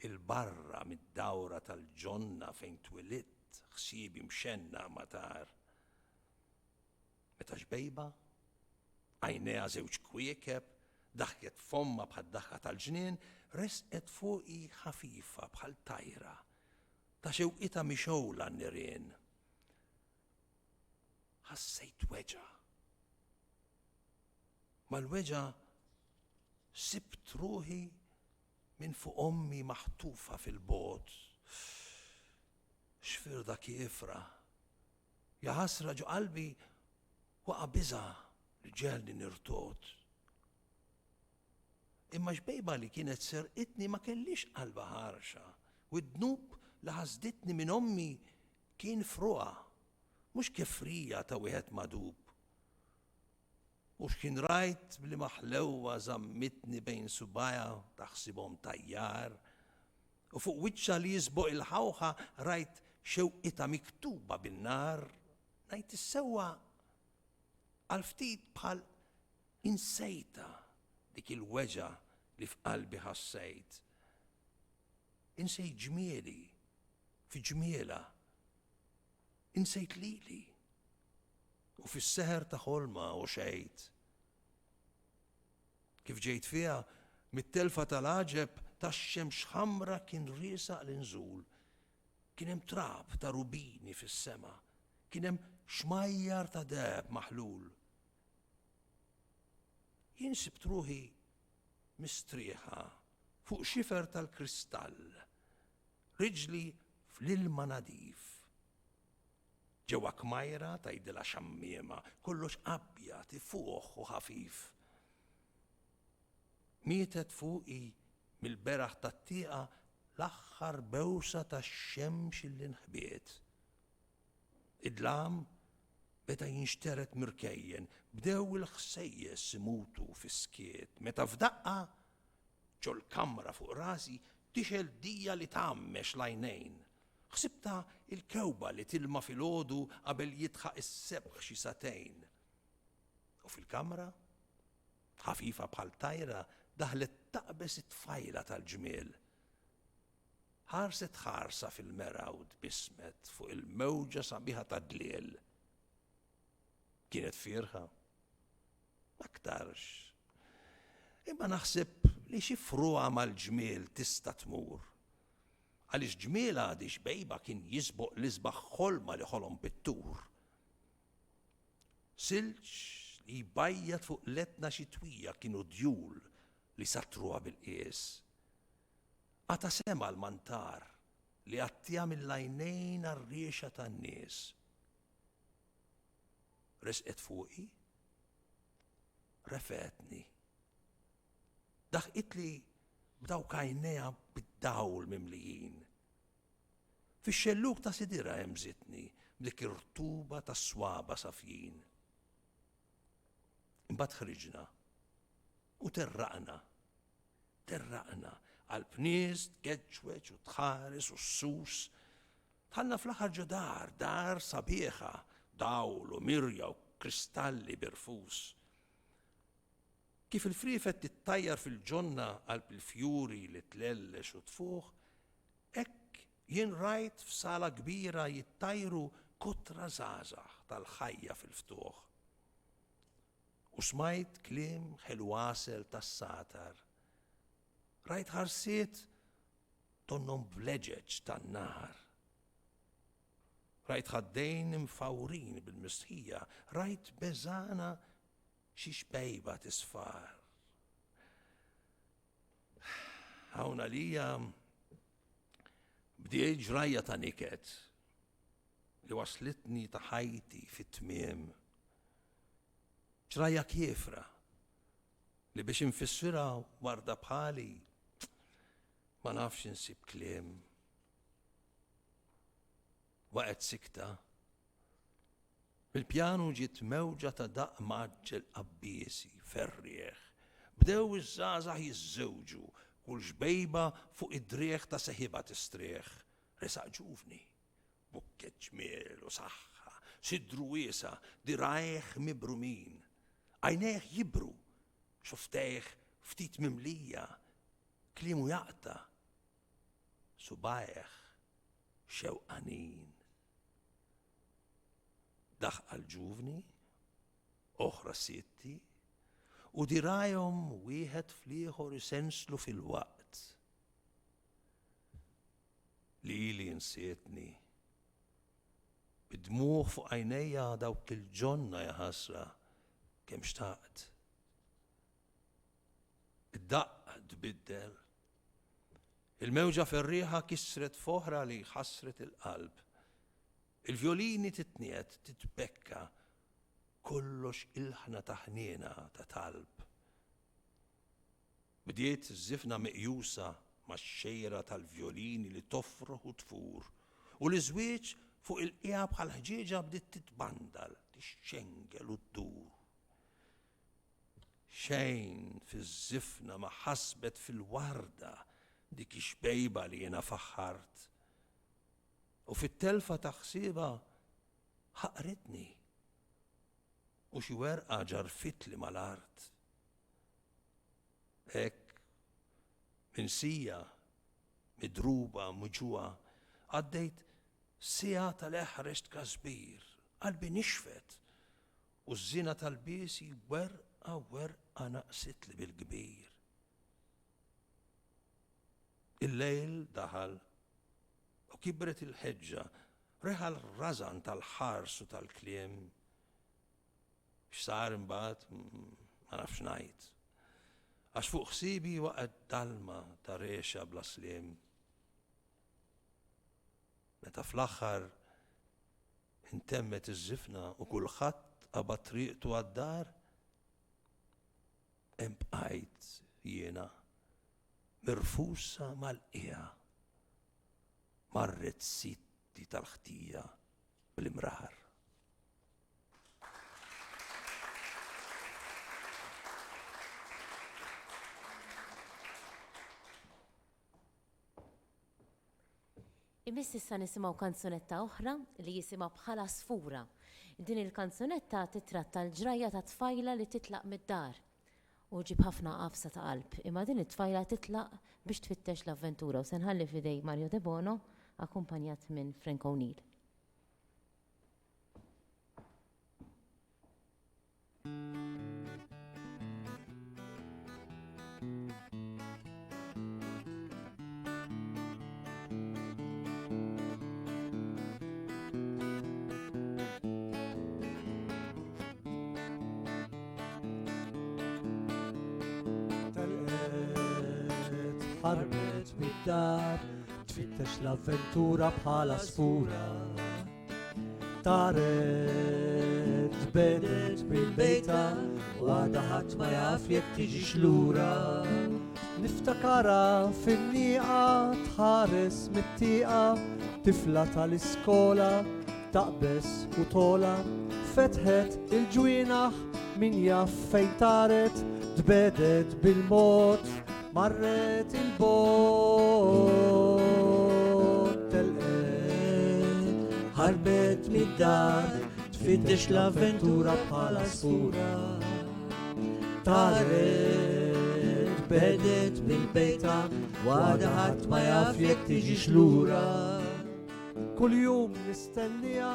il-barra mid-dawra tal-ġonna fejn twilit ħsibi mxenna matar. Meta xbejba, għajnejha żewġ kwiekeb, daħket fomma bħad-daħħa tal-ġnien, resqet fuqi ħafifa bħal tajra. Ta' xewqita mixowla n-nirien. Ħassejt weġa. Mal-weġa sibt ruħi minn fuq ommi maħtufa fil-bot. Xfirda kiefra. Ja ħasra ġo qalbi waqa' biża li ġelni nirtot. Imma xbejba li kienet serqitni ma kellix qalba ħarxa. U d-dnub li ħasditni minn ommi kien fruqa, mhux kifrija ta' wieħed madub. Mhux kien rajt bli maħlewwa żammitni bejn subajja taħsibhom tajjar, u fuq wiċċa li jisboq il-ħawħa rajt xewqita miktuba bin-nar, ngħid issewwa għal ftit bħal insejta dik il-weġa li f'qalbi ħassejt. Insejt ġmieli fi ġmiela, insejt lili u fis-seħer ta' ħolma u xejt. Kif ġejt fiha mit-telfa tal-għaġeb tax-xemx ħamra kien riesaq l-inżul. Kien hemm trab ta' rubini fis-sema, kien hemm xmajjar ta' deb maħlul. Jien sibt ruħi mistrieħa fuq xifer tal-kristall, riġli fl-ilma nadif. ġewwa kmajra tgħidilha xammiema, kollox abjad, ifuħ u ħafif. Mietet fuqi mill-beraħ tat-tieqa l-aħħar bewsa tax-xemx li nħbiet. Id-dlam meta jinxteret mirkejjen, bdew il-ħsejjes imutu fis-skiet, meta f'daqqa ġol kamra fuq rasi tixel dija li tgħammex l-għajnejn. Ħsibta il-kewba li tilma filgħodu qabel jitħaq is-sebħ xi satejn. U fil-kamra, ħafifa bħal tajra, daħlet taqbes it-tfajla tal-ġmiel. Ħarset ħarsa fil-mera u tbismet fuq il-mewġa sabiħa ta' dliel. Kienet firħa? Aktarx. Imma naħseb li xi fruqa mal-ġmiel tista' tmur. Għaliex ġmiel għadi xbejba kien jisboq l-isbaħ ħolma li ħolhom bit-tur. Silġ li jbajjat fuq letna xitwija kienu djul li satruha bil-qies. Għata sema l-mantar li għattija mill-għajnejn għar-riexa tan-nies. Resqet fuqi, refetni. Daħqitli b'dawk għajnejha bid-dawl mimlijin. Fix-xelluk ta' sidira hemżitni b'dik irtuba ta' swaba safjin. Imbagħad ħriġna u terraqna għal-pnies, tgeġġweġ u tħares u s-sus. Tħallna fl-aħħar dar sabiħa, dawl u mirja u kristalli birfus. Kif il-frifet tittajjar fil-ġonna għal-bil-fjuri li tlellex u tfuħ, hekk jien rajt f'sala kbira jittajru kutra żgħażagħ tal-ħajja fil-ftuħ. U smajt kliem ħelwasel tas-satar. Rajt ħarsiet tonnom vleġeġ tan-nar. Rajt ħaddejn imfawrin bil-mistħija, rajt beżana xi xbejba tisfar. Hawn għalija bdiet ġrajja ta' niket li waslitni ta' ħajti fit-tmiem. Ġrajja kiefra li biex infissira warda bħali ma nafx insib kliem. Waqgħet sikta. Bil-pjanu ġiet mewġa ta' daqq maġġel qabbiesi, ferrieħ. Bdew iż-żgħażagħ jiżżewġu, kull xbejba fuq id-drieħ ta' seħiba tistrieħ. Resaq ġuvni, bukket ġmiel u saħħa, sidru wiesa, dirajh mibrumin. Għajnejh jibru, xuftejh ftit mimlija, kliemu jaqta, subajh xewqanin. Daħqa l-ġuvni, oħra sitti, u dirajhom wieħed fl-ieħor isenslu fil-waqt. Lili nsietni, bid-dmuħ fuq għajnejja dawk il-ġonna ja ħasra kemm xtaqt. Id-daqq tbiddel. Il-mewġa ferrieħa kisret foħra li ħasret il-qalb. Il-violini titniet, titbekka, kollox ilħna taħniena ta' talb. Bdiet żifna meqjusa max-xejra tal-violini li tofroħ u tfur, u l-iżwieġ fuq il-qiegħ bħal ħġieġa bdiet titbandal, tixxengel u ddur. Xejn fiż-żifna ma ħasbet fil-warda dik ix-xbejba li jiena faħħart. U fit-telfa ta' ħsieba ħaqritni u xi werqa ġarfitli mal-art. Hekk minsija, midruba, muġuwa, għaddejt sija tal-eħreġ kazbir, qalbi nixfet u żżina tal-biesi werqa naqsit li bil-kbir. Il-lejl daħal u kibret il-ħeġġa, reħal razan tal-ħars u tal-kliem. X'sar imbagħad ma nafx ngħid. Għax fuq ħsibi waqgħet dalma ta' rexa bla sliem. Meta fl-aħħar انتمت الزفنة وكل خط أبا طريقته عالدار، بقيت ينا مرفوسة ملقية، مرت ستي تلختية بالمرار. Imiss issa nisimgħu kanzunetta oħra li jisimha Bħala Sfura. Din il-kanzunetta titratta l-ġrajja ta' tfajla li titlaq mid-dar u ġib ħafna qafsa ta' qalb. Imma din it-tfajla titlaq biex tfittex l-avventura u se nħalli f'idej Mario De Bono akkumpanjat minn Frank O'Neill. ħarbet mid-dar tfittex l-avventura bħala sfura. Taret bedet bil-bejta u għada ħadd ma jaf jekk tiġix lura. Niftakara fin-nieqa tħares mit-tieqa, tifla tal-iskola taqbes u tola, fetħet il-ġwienaħ min jaf fejn taret, tbedet bil-mod marret il-bot telqet, ħarbet mid-dar tfittex l-avventura bħala sfura. Taret bedet bil-bejta għada ħadd ma jaf jekk tiġix lura. Kull jum nistennija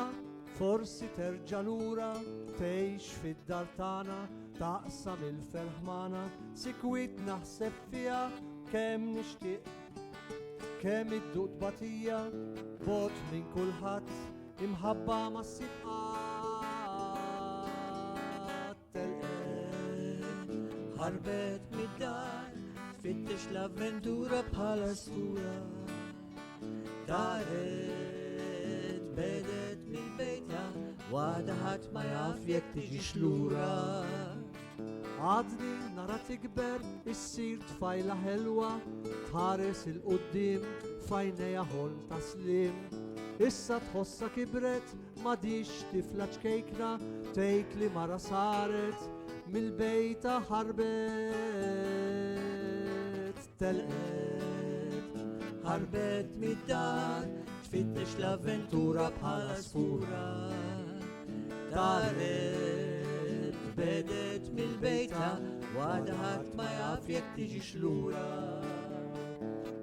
forsi terġa' lura, tgħix fid-dar tagħna taqsam il-ferħmana, sikwit naħseb fija kemm nixtieq, kemm id-duq tbatija, bot minn kulħadd imħabba ma' sibqat telqet, ħarbet mid-dar tfittex l-avventura bħala sfura. Taret bedet mill-bejta għada ħadd ma jaf jekk tiġix lura. Għadni nara tikber issir tfajla ħelwa, tħares il-qoddim fajnejha ħolm ta' slim. Issa tħossa kibret m'għadix tifla ċkejkna, tgħid li mara saret mill-bejta ħarbet telqet, ħarbet mid-dar tfittex l-avventura bħala sfura. Taret bedet mill-bejta għada ħadd ma jaf jekk tiġix lura.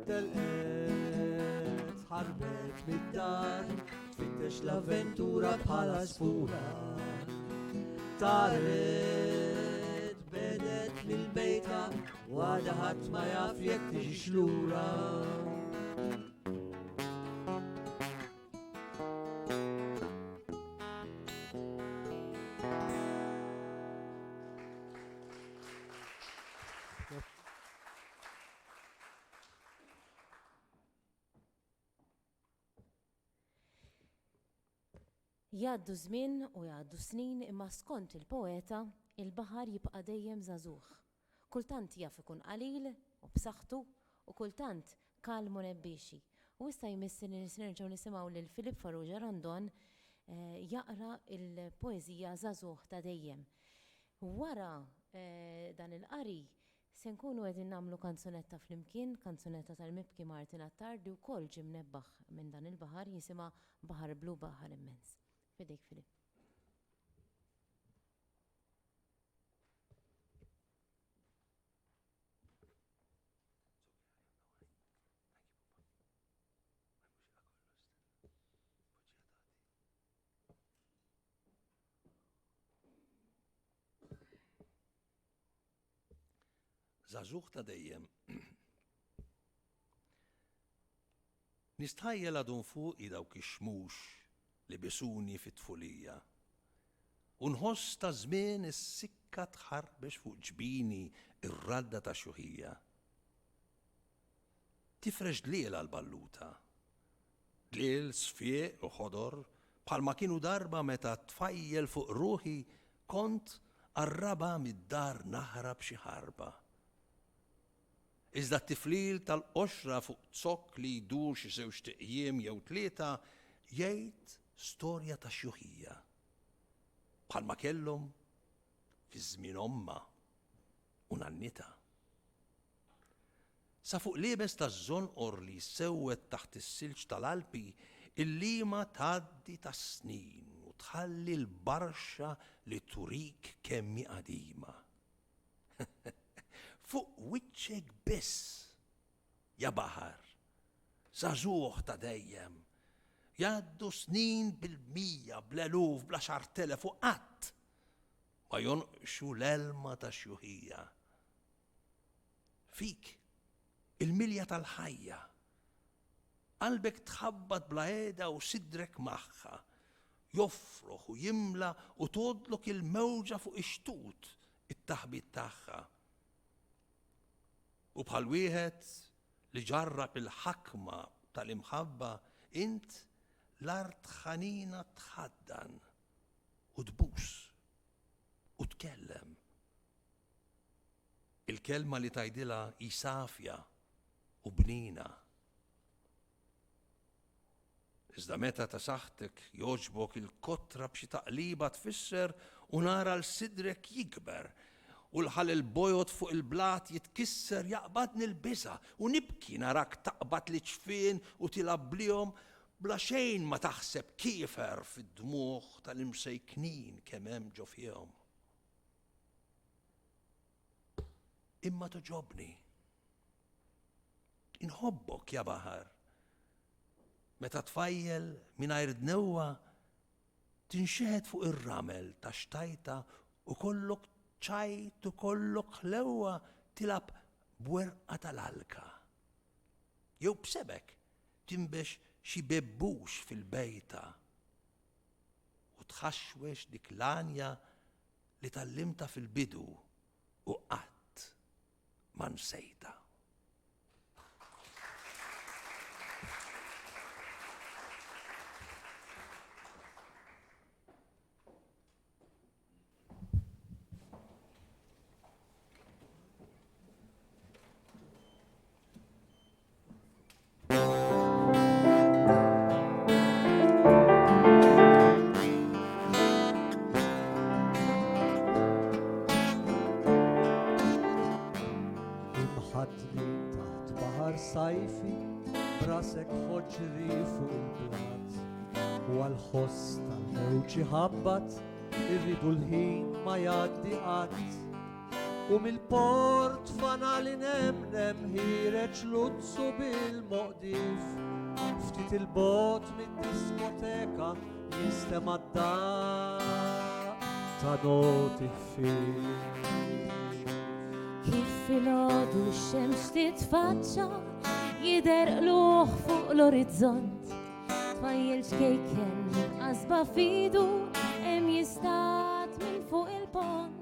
Telqet ħarbet mid-dar tfittex l-avventura bħala sfura. Taret bedet mill-bejta għada ħadd ma jaf jekk tiġix lura. Jgħaddu żmien u jgħaddu snin imma skont il-poeta il-baħar jibqa' dejjem żagħżugħ. Kultant jaf ikun qalil u b'saħħtu u kultant kalmu nebbiexi. U issa jmissi nerġgħu nisimgħu lil Filip Farrugia Randon jaqra il-poeżija żagħżugħ ta' dejjem. Wara dan il-qari se nkunu qegħdin nagħmlu kanzunetta flimkien, kanzunetta tal-Mibki Martin Attardi wkoll ġie mnebbaħ minn dan il-baħar jisimha Baħar Blu Baħar Immens. Fidejk Filip. Żagħżugħ ta' dejjem. Nistħajjel għadhom fuqi dawk ix-xmux li bisuni fit-tfulija. U nħoss ta' żmien is-sikka tħarbex fuq ġbini ir-radda ta' xuħija. Tifrex dliel għall-balluta. Dliel sfieq u ħodor bħalma kienu darba meta tfajjel fuq ruħi kont qarraba mid-dar naħrab xi ħarba. Iżda t-tiflil tal-qoxra fuq zokk li jdur xi żewġ tiqjiem jew tlieta jgħid storja ta' xjuħija. Bħalma kellhom fi żmien omma u nannita. Sa fuq liebes taż-żonqor li sewwet taħt is-silġ tal-Alpi il-liema tgħaddi ta' snin u tħalli l-barxa li turik kemmi qadima. Fuq wiċċek biss, ja baħar, żagħżugħ ta' dejjem, jgħaddu snin bil-mija, bl-eluf, bla xartelef u qatt ma jonqxu l-elma ta' xjuħija. Fik, il-milja tal-ħajja, qalbek tħabbat bla qiegħda u sidrek magħha, joffroħ u jimla u todlok il-mewġa fuq ix-xtut it-taħbit tagħha. U bħal wieħed li ġarrab il-ħakma tal-imħabba int l-art ħanina tħaddan u tbus u tkellem. Il-kelma li tgħidilha isafja u bnina. Iżda meta ta' saħtek jogħġbok il-kotra b'xi taqliba tfisser u nara l-sidrek jikber u l-ħal il-bojot fuq il-blat jitkisser jaqbadni l-biża u nibki narak taqbad li ċfien u tilablihom bla xejn ma taħseb kiefer fid-dmuħ tal-imsejknin kemm hemm ġo fihom. Imma toġobni. Inħobbok ja baħar. Meta tfajjel mingħajr dnewwa tinxeħed fuq ir-ramel ta' xtajta u kollok ċajt u kollok ħlewwa tilab bwerqa tal-alka. Jew b'sebek timbex xi bebbux fil-bejta u tħaxwex dik l-anja li tallimta fil-bidu u qatt ma nsejta. taħt baħar sajfi brasek ħoġri fuq il-blat u għal-ħoss tal-mewġ ħabbat irridu l-ħin ma jgħaddi qatt u mill-port fanali nemnem ħireġ luzzu bil-moqdif ftit il-bot mid-diskoteka jistema d-daq ta' noti fil. Kif fil-ħodu x-xemx titfaċċa jider luħ fuq l-orizzont tfajjel xkejken qasba fidu hemm jistat minn fuq il-pont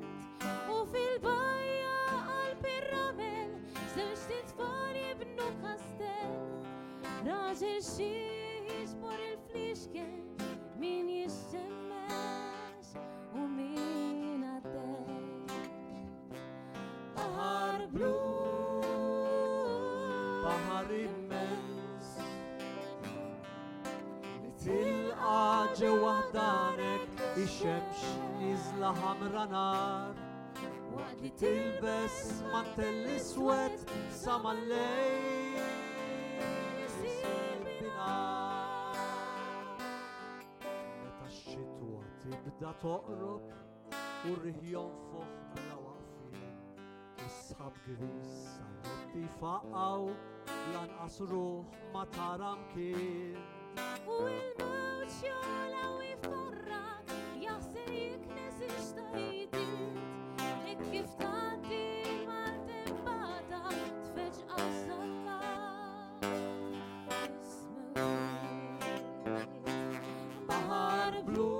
u fil-bajja qalb ir-ramel żewġ titfal jibnu kastell raġel xi jiġbor il-fliexken min jixxemmex u min għaddej. Bahar blu, bahar immens li tilqa ġewwa ħdanek ix-xemx niżla ħamra nar waqt li tilbes mantell iswed sa mal-lejl isir binar. Meta x-xitwa tibda toqrob u r-riħ jonfoħ sħab gris saħotti faqaw lanqas ruħ ma taram kien u il-mewġ jola u jforrak jaħseb jiknes ix-tajtiet kif tagħti mal-tempata tfeġqa salla bahar blu,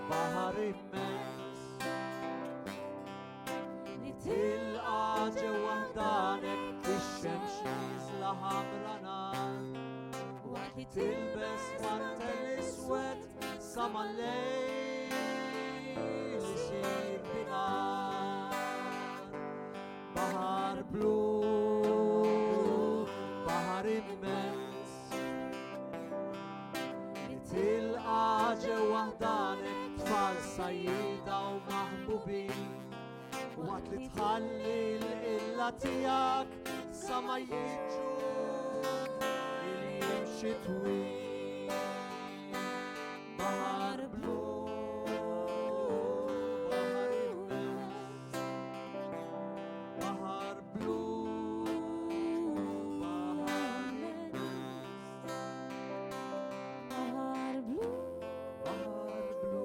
bahar immens tilqa ġewwa ħdanek ix-xemx niżla ħamra nar waqt li mantel iswed sa mal-lejl isir binar. Bahar blu, bahar immens, li tilqa ġewwa ħdanek tfal sajjida u maħbubin. Waqt li tħalli l-illa tiegħek sa ma jiġu il-jimxi twil. Bahar blu, bahar immens, bahar blu, bahar immens, Bahar blu. bahar blu,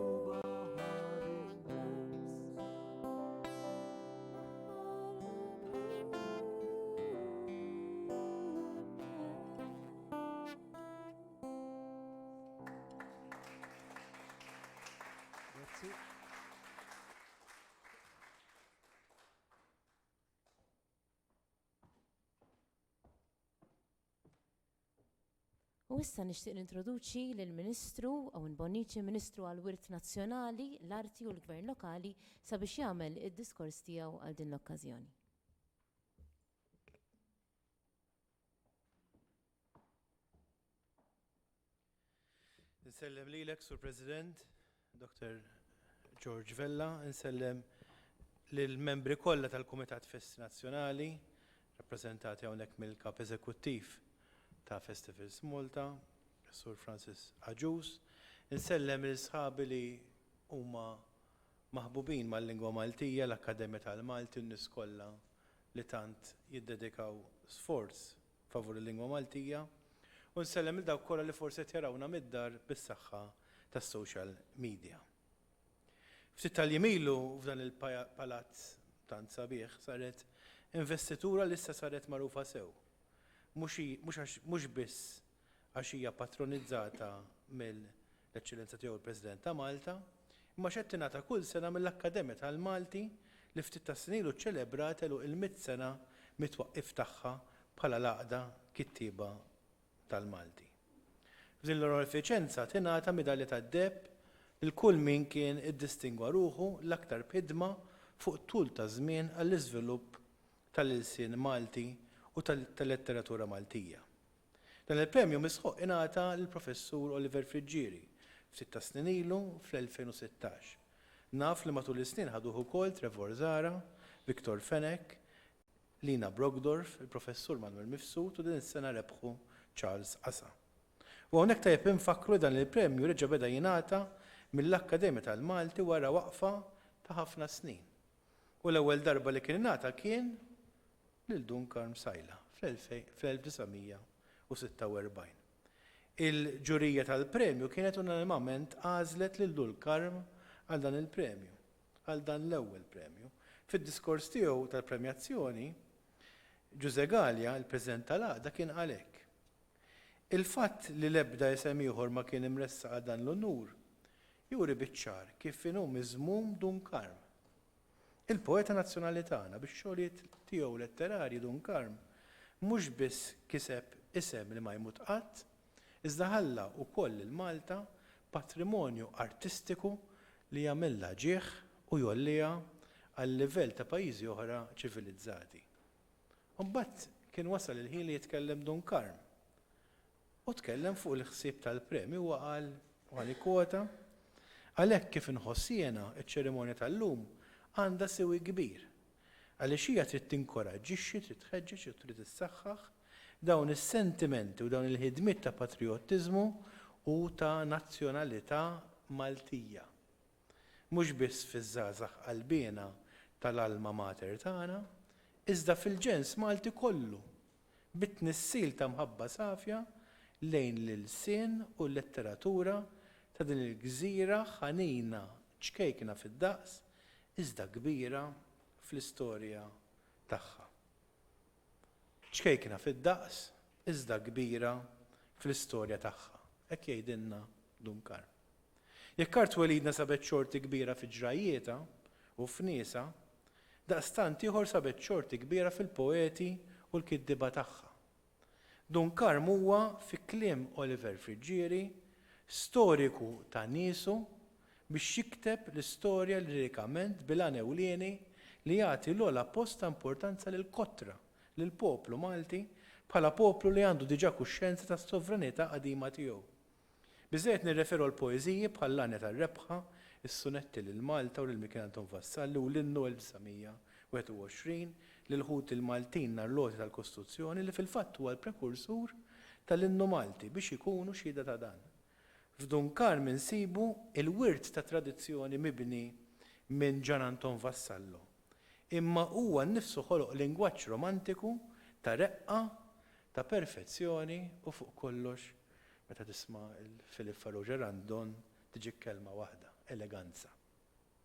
bahar immens. Grazie. U issa nixtieq nintroduċi lill-Ministru u nbonniċi Ministru għall-Wirt Nazzjonali, l-Arti u l-Gvern Lokali sabiex jagħmel id-diskors tiegħu għal din l-okkażjoni. Nsellem lilek, Sur President, Dr. George Vella, nsellem lill-membri kollha tal-Kumitat Fest Nazzjonali, rappreżentati hawnhekk mill-Kap Eżekuttiv ta' Festivals Malta, Sur Francis Aġus, nsellem il-sħabi li huma maħbubin mal-lingwa Maltija, l-Akkademja tal-Malti, n-nies kollha li tant jiddedikaw sforz favur il-lingwa Maltija, u nsellem il-dawk kollha li forsi qed jarawna mid-dar bis-saħħa tas-social media. Ftit tal-jimilu f'dan il-palazz tant sabiħ saret investitura li issa saret magħrufa sew. Mhux biss għax hija patronizzata mill-Eċċellenza tiegħu il-President ta' Malta, imma x'qed tingħata kull sena mill-Akkademja tal-Malti li ftit ta' snilu ċċelebrat il-100 sena mit-twaqqif tagħha bħala laqda kittieba tal-Malti. F'din l-onorifiċenza tingħata midalja tad-deb lil kull min kien iddistingwa ruħu l-aktar b'ħidma fuq tul ta' żmien għall-iżvilupp tal-ilsien Malti u tal-letteratura Maltija. Dan il-premju misħoq ingħata lill-Professur Oliver Friġġieri ftit ta' snin ilu fl-2016. Naf li matul is-snin ħaduh ukoll Trevor Zara, Viktor Fenek, Lina Brogdorf, il-Professur Manuel Mifsud u din is-sena rebħu Charles Asa. U hawnhekk tajjeb infakru dan il-premju reġa' beda jingħata mill-Akkademja tal-Malti wara waqfa ta' ħafna snin. U l-ewwel darba li kien ingħata kien lil Duncan Sajla fl-1946. Il-ġurija tal-premju kienet unanimament għażlet lil Duncan għal dan il-premju, għal dan l-ewwel premju. Fid-diskors tiegħu tal-premjazzjoni, Giuseppe Gallia, il-President tal-Għaqda, kien għalhekk. Il-fatt li l-ebda isem ieħor ma kien imressaq għal dan l-onur juri biċ-ċar kif inhu miżmum Duncan. Il-poeta nazzjonali tagħna bix-xogħlijiet tiegħu letterarji Duncan mhux biss kiseb isem li ma jmut qatt, iżda ħalla wkoll il-Malta patrimonju artistiku li jagħmilha ġieħ u jolliha għal livell ta' pajjiżi oħra ċivilizzati. Imbagħad kien wasal il-ħin li jitkellem Duncan u tkellem fuq il-ħsieb tal-premju u qal għali kwota għalhekk kif inħoss jiena ċ-ċerimonja tal-lum għandha sewi kbir. Għaliex hija trid tinkoraġġixxi, trid tħeġġeġ u trid issaħħaħ dawn is-sentimenti u dawn il-ħidmiet ta' patriottiżmu u ta' nazzjonalità Maltija. Mhux biss fiż-żgħażagħ qalbiena tal-alma mater tagħna, iżda fil-ġens Malti kollu, bit-tnissil ta' mħabba safja lejn l-ilsien u l-letteratura ta' din il-gżira ħanina ċkejkna fid-daqs, iżda kbira fl-istorja tagħha. ċkejkna fid-daqs, iżda kbira fl-istorja tagħha. Hekk jgħidilna Duncan. Jekk Art Welidna sabet xorti kbira fi-ġrajieta u f'niesa, daqstant ieħor sabet xorti kbira fil-poeti u l-kiddiba tagħha. Duncan huwa fi kliem Oliver Friġġieri storiku ta' niesu biex jikteb l-istorja lirikament bil-għan ewlieni li jagħti l-ogħla post ta' importanza lil kotra, lil poplu Malti bħala poplu li għandu diġà kuxjenza ta' sovranità qadima tiegħu. Biżejjed nirreferu l-poeżiji bħal l-għanja tar-rebħa, is-sunetti lil Malta u lil Michel Anton Vassalli u l-innu 1921 lil ħut il-Maltin nar-loti tal-Kostituzzjoni li fil-fatt huwa l-prekursur tal-innu Malti biex ikunu xhieda ta' dan. F'Dunkarm insibu il-wirt ta' tradizzjoni mibni minn Gian Anton Vassallo. Imma huwa nnifsu ħoloq lingwaġġ romantiku ta' reqqa, ta' perfezzjoni u fuq kollox meta tisma' il-Philip Farrugia Randon tiġi kelma waħda, eleganza.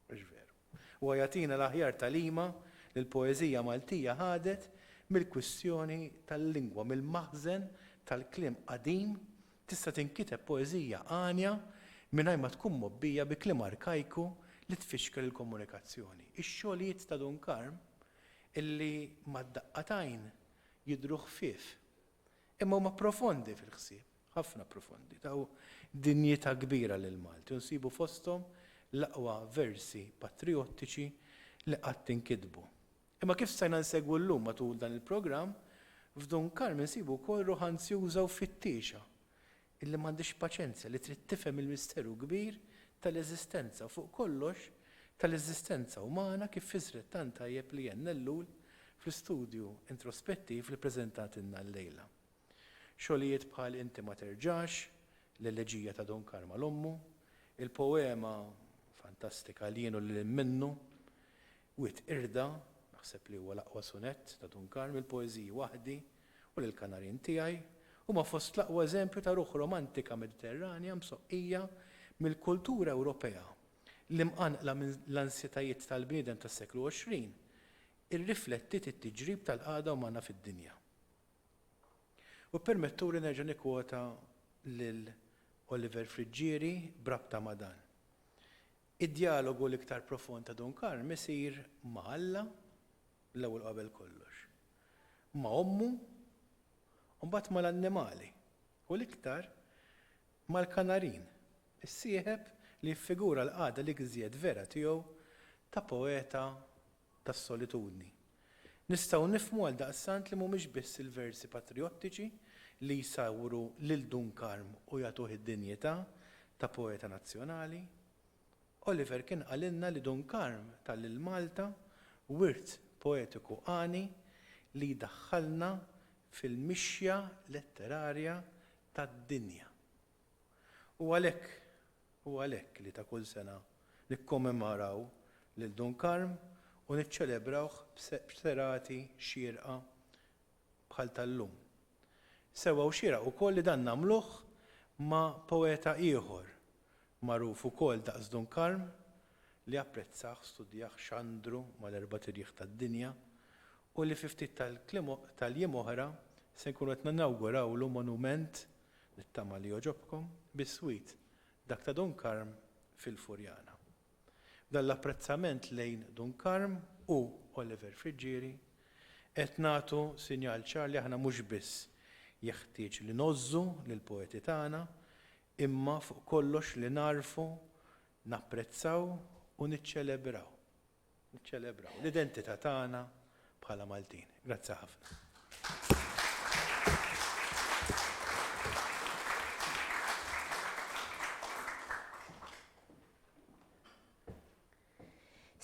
Mhux veru. U jagħtina l-aħjar talima li l-poeżija Maltija ħadet mill-kwistjoni tal-lingwa, mill-maħżen tal-kliem qadim tista' tinkiteb poeżija għanja mingħajr ma tkun mobbija bi kliem arkajku li tfixkel il-komunikazzjoni. Ix-xogħlijiet ta' Dunkarm illi mad-daqqatajn jidhru ħfief, imma huma profondi fil-ħsieb, ħafna profondi, taw dinjità kbira lil Malti. Nsibu fosthom l-aqwa versi patriottiċi li qatt tinkitbu. Imma kif stajna nsegwu llum matul dan il-programm, f'Dunkarm insibu wkoll ruħanzjuża u fittiexa illi m'għandix paċenzja li trid tifhem il-misteru kbir tal-eżistenza fuq kollox tal-eżistenza umana kif fiżret tant tajjeb li jenna llul fl-istudju introspettiv li ppreżentatilna llejla. Xogħlijiet bħal Inti ma terġax, l-eleġija ta' Dunkarm l-ommu, il-poema fantastika li jienu li minnu, Wit Irda, naħseb li huwa l-aqwa sunett ta' Dunkarm, il-poeżiji waħdi u l-Kanarin tiegħi, huma fost l-aqwa eżempju ta' ruħ romantika mediterranja msoqqija mill-kultura Ewropea li mqanqla l-ansjetajiet tal-bniedem tas-seklu 20 irriflettit it-tiġrib tal-qagħda umana fid-dinja. U permetturi nerġa' nikkwota lil Oliver Frigieri brabta ma' dan. Id-dialogu l-iktar profond ta' Dunkarm isir ma' Alla l-ewwel qabel kollox. Ma' ommu u mbagħad mal-annimali u l-iktar mal-Kanarin. Is-sieħeb li jiffigura l-qagħda li gżied vera tiegħu ta' poeta tas-solitudni. Nistgħu nifhmu għal daqstant li mhumiex biss il-versi patriottiċi li jsawru lil Dunkarm u jagħtuh id-dinjità ta' poeta nazzjonali. Oliver kien qalilna li Dunkarm tal-lil Malta wirt poetiku għani li jdaħħalna fil-mixja letterarja tad-dinja. U għalhekk li ta' kull sena nikkommemoraw lil Dunkarm u niċċelebrawh b'serati xierqa bħal tal-lum. Sewa u xieraq ukoll li dan nagħmluh ma' poeta ieħor magħruf ukoll daqs Dunkarm li apprezzah studjah x'għandru mal-erba' tirjieħ tad-dinja u li fi ftit tal-jiem oħra se nkunu qed ninawgurawlu monument nittama li jogħġobkom bis-swit dak ta' Dunkarm fil-Furjana. Dan l-apprezzament lejn Dunkarm u Oliver Frigieri qed nagħtu sinjal ċar li aħna mhux biss jeħtieġ li nozzu lil poeti tagħna imma fuq kollox li narfu, napprezzaw u niċċelebraw. Niċċelebraw l-identità tagħna bħala Maltin. Grazzi ħafna.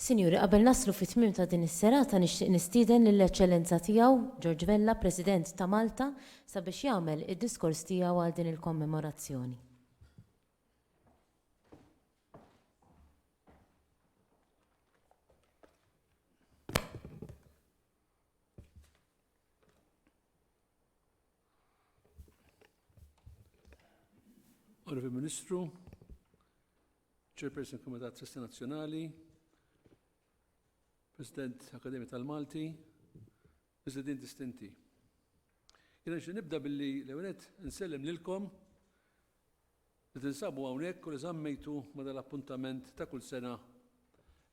Sinjuri, qabel naslu fit-tmiem ta' din is-serata nixtieq nistieden lill-Eċċellenza tiegħu George Vella, President ta' Malta, sabiex jagħmel id-diskors tiegħu għal din il-kommemorazzjoni. Onorevole Ministru, Chairperson Kumitat Sesti Nazzjonali, President Akademija tal-Malti, President distinti. Jiena nixtieq nibda billi l-ewwel nsellem lilkom li tinsabu hawnhekk u li żammejtu ma' dal-appuntament ta' kull sena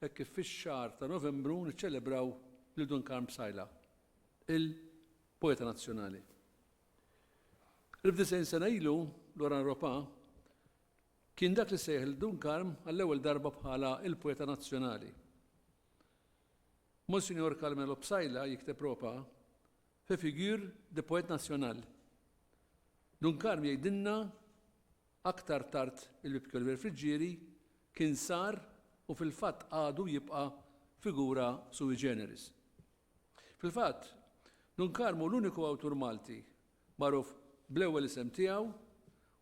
hekk kif fix-xahar ta' Novembru niċċelebraw lil Dunkarm B'Sajla, il-poeta nazzjonali. 90 sena ilu l-Oran Ropa kien dak li sejħ il-Dunkarm għall-ewwel darba bħala il-poeta nazzjonali. Monsignor Carmelo Psajla jikteb propa fi figure de poet nazzjonal. Dunkarm jgħidilna aktar tard il-Bibkjol Friġġieri kien sar u fil-fatt għadu jibqa' figura sui generis. Fil-fatt, Dunkarm hu l-uniku awtur Malti magħruf bl-ewwel isem tiegħu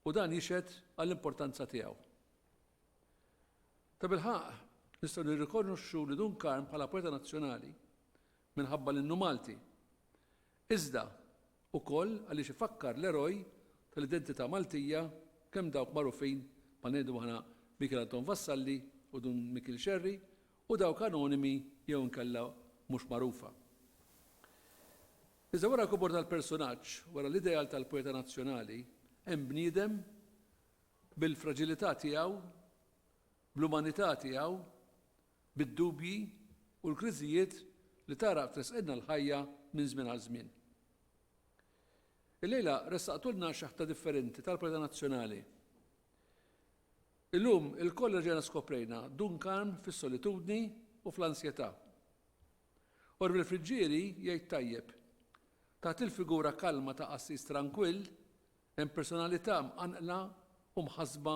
u dan jixed għall-importanza tiegħu. Ta' bilħaq nistgħu nirrikonoxxu li Dunkarm bħala poeta nazzjonali minħabba l-innu Malti. Iżda wkoll għaliex ifakkar l-eroj tal-identità Maltija kemm dawk magħrufin ma ngħidu aħna Mikel Anton Vassalli u Dun Mikil Xerri u dawk anonimi jew inkella mhux magħrufa. Iżda wara l-kubor tal-personaġġ, wara l-ideal tal-poeta nazzjonali, hemm bniedem bil-fraġilità tiegħu, bl-umanità tiegħu, bid-dubji u l-kriżijiet li tara tresqedna l-ħajja minn żmien għal żmien. Illejla ressaqtulna xaħta differenti tal-poeta nazzjonali. Illum il-koll ġena skoprejna Dunkarm fis-solitudni u fl-ansjetà. Orwell Friġġieri jgħid tajjeb taħt il-figura kalma ta' qassis tranquill hemm personalità mqanqla u mħassba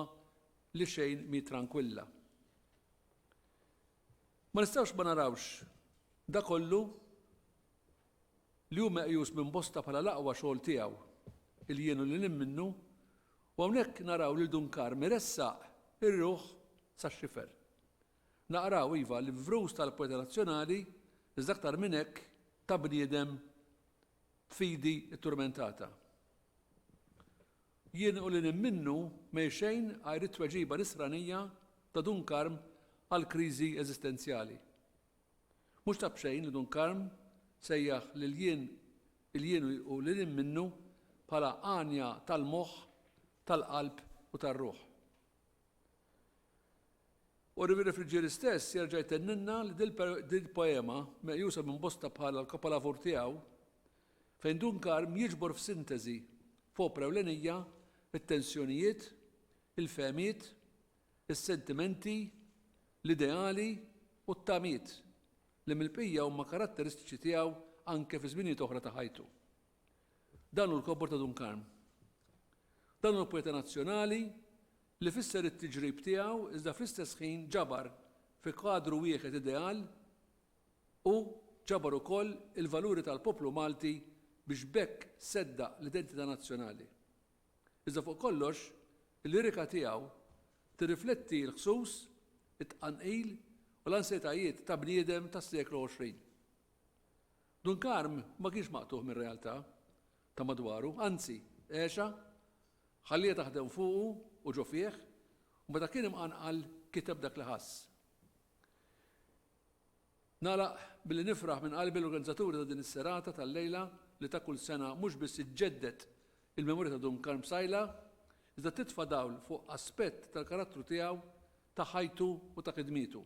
li xejn mi tranquilla. Ma nistgħux ma narawx da kollu li hu meqjus minn bosta bħala l-aqwa xogħol tiegħu il-jienu li minnu u hawnhekk naraw lil Dunkarm iressaq ir-ruħ sax-xifer. Naqraw iva li vrus tal-poeta nazzjonali iżda aktar minn hekk ta' bniedem fidi turmentata. Jien u li minnu mej xejn għajri tweġiba nisranija ta' Dunkarm għal kriżi eżistenzjali. Mhux ta' bxejn li Dunkarm sejjaħ il-jien u li minnu bħala għanja tal-moħħ, tal-qalb u tar-ruħ. Orwell Friġġieri stess jerġa' jtenninna li dil poema meqjusa minn bosta bħala l-kapolavur tiegħu fejn Dunkarm jiġbor f'sintesi f'opra ewlenija it-tensjonijiet, il-fehmiet, is-sentimenti, l-ideali u t-tamiet li mill-bqija huma karatteristiċi tiegħu anke fi żminijiet oħra ta' ħajtu. Dan hu l-kobor ta' Dunkarm. Dan hu l-poeta nazzjonali li fisser it-tiġrib tiegħu iżda fl-istess ħin ġabar fi kadru wieħed ideal u ġabar ukoll il-valuri tal-poplu Malti biex bekk sedda l-identità nazzjonali. Iżda fuq kollox, il-lirika tiegħu tirrifletti l-ħsus, it-tqanqil u l-ansjetajiet ta' bniedem tas-seklu 20. Dunkarm ma kienx maqtuħ mir-realtà ta' madwaru, anzi, għexa, ħallija taħdem fuqu u ġo fih, u meta kien imqanqal kiteb dak li ħass. Nagħlaq billi nifraħ minn qalbi l-organizzaturi ta' din is-serata tal-lejla li ta' kull sena mhux biss iġġedded il-memorja ta' Dunkarm Psajla, iżda titfa' dawl fuq aspett tal-karattru tiegħu ta' ħajtu u ta' khidmitu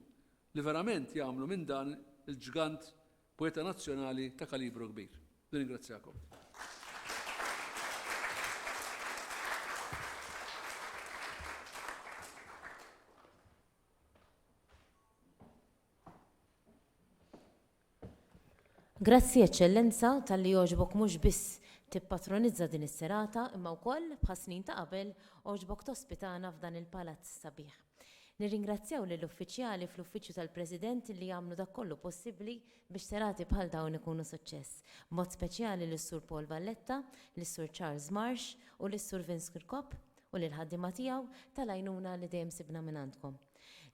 li verament jagħmlu minn dan il-ġgant poeta nazzjonali ta' kalibru kbir. Ningrazzjakom. Grazzi Eċċellenza tal-li jogħġbok mhux biss tippatronizza din is-serata imma wkoll bħal snin ta' qabel għoġbok tospitana f'dan il-palazz sabiħ. Nirringrazzjaw lill-uffiċjali fl-Uffiċċju tal-President li jagħmlu dak kollu possibbli biex serati bħal dawn ikunu suċċess. Mod speċjali lis-Sur Paul Valletta, lis-Sur Charles Marsh u lis-Sur Vince Kirkop u lill-ħaddiema tiegħu tal-għajnuna li dejjem sibna minn għandkom.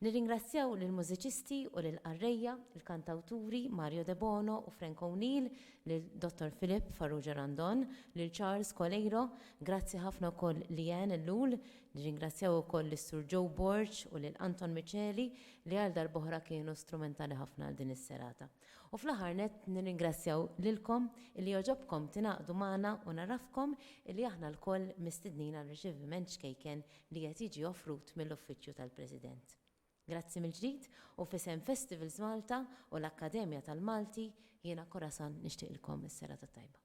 Nirringrazzjaw lill-mużiċisti u lill-qarrejja, il-kantawturi Mario De Bono u Frank O'Neill, lill-Dr. Philip Farrugia Randon, lil Charles Coleiro, grazzi ħafna wkoll li Jan Illul, nirringrazzjaw ukoll lis-Sur Joe Borch u lil Anton Micheli li għal darb'oħra kienu strumentali ħafna għal din is-serata. U fl-aħħar nett nirringrazzjaw lilkom li joġobkom tingħaqdu magħna u narafkom li aħna lkoll mistednin għal riċeviment xkejken li qed jiġi offrut mill-Uffiċċju tal-President. Grazzi mill-ġdid u fisem Festivals Malta u l-Akkademja tal-Malti jiena Korasan nixtieqilkom is-serata tajba.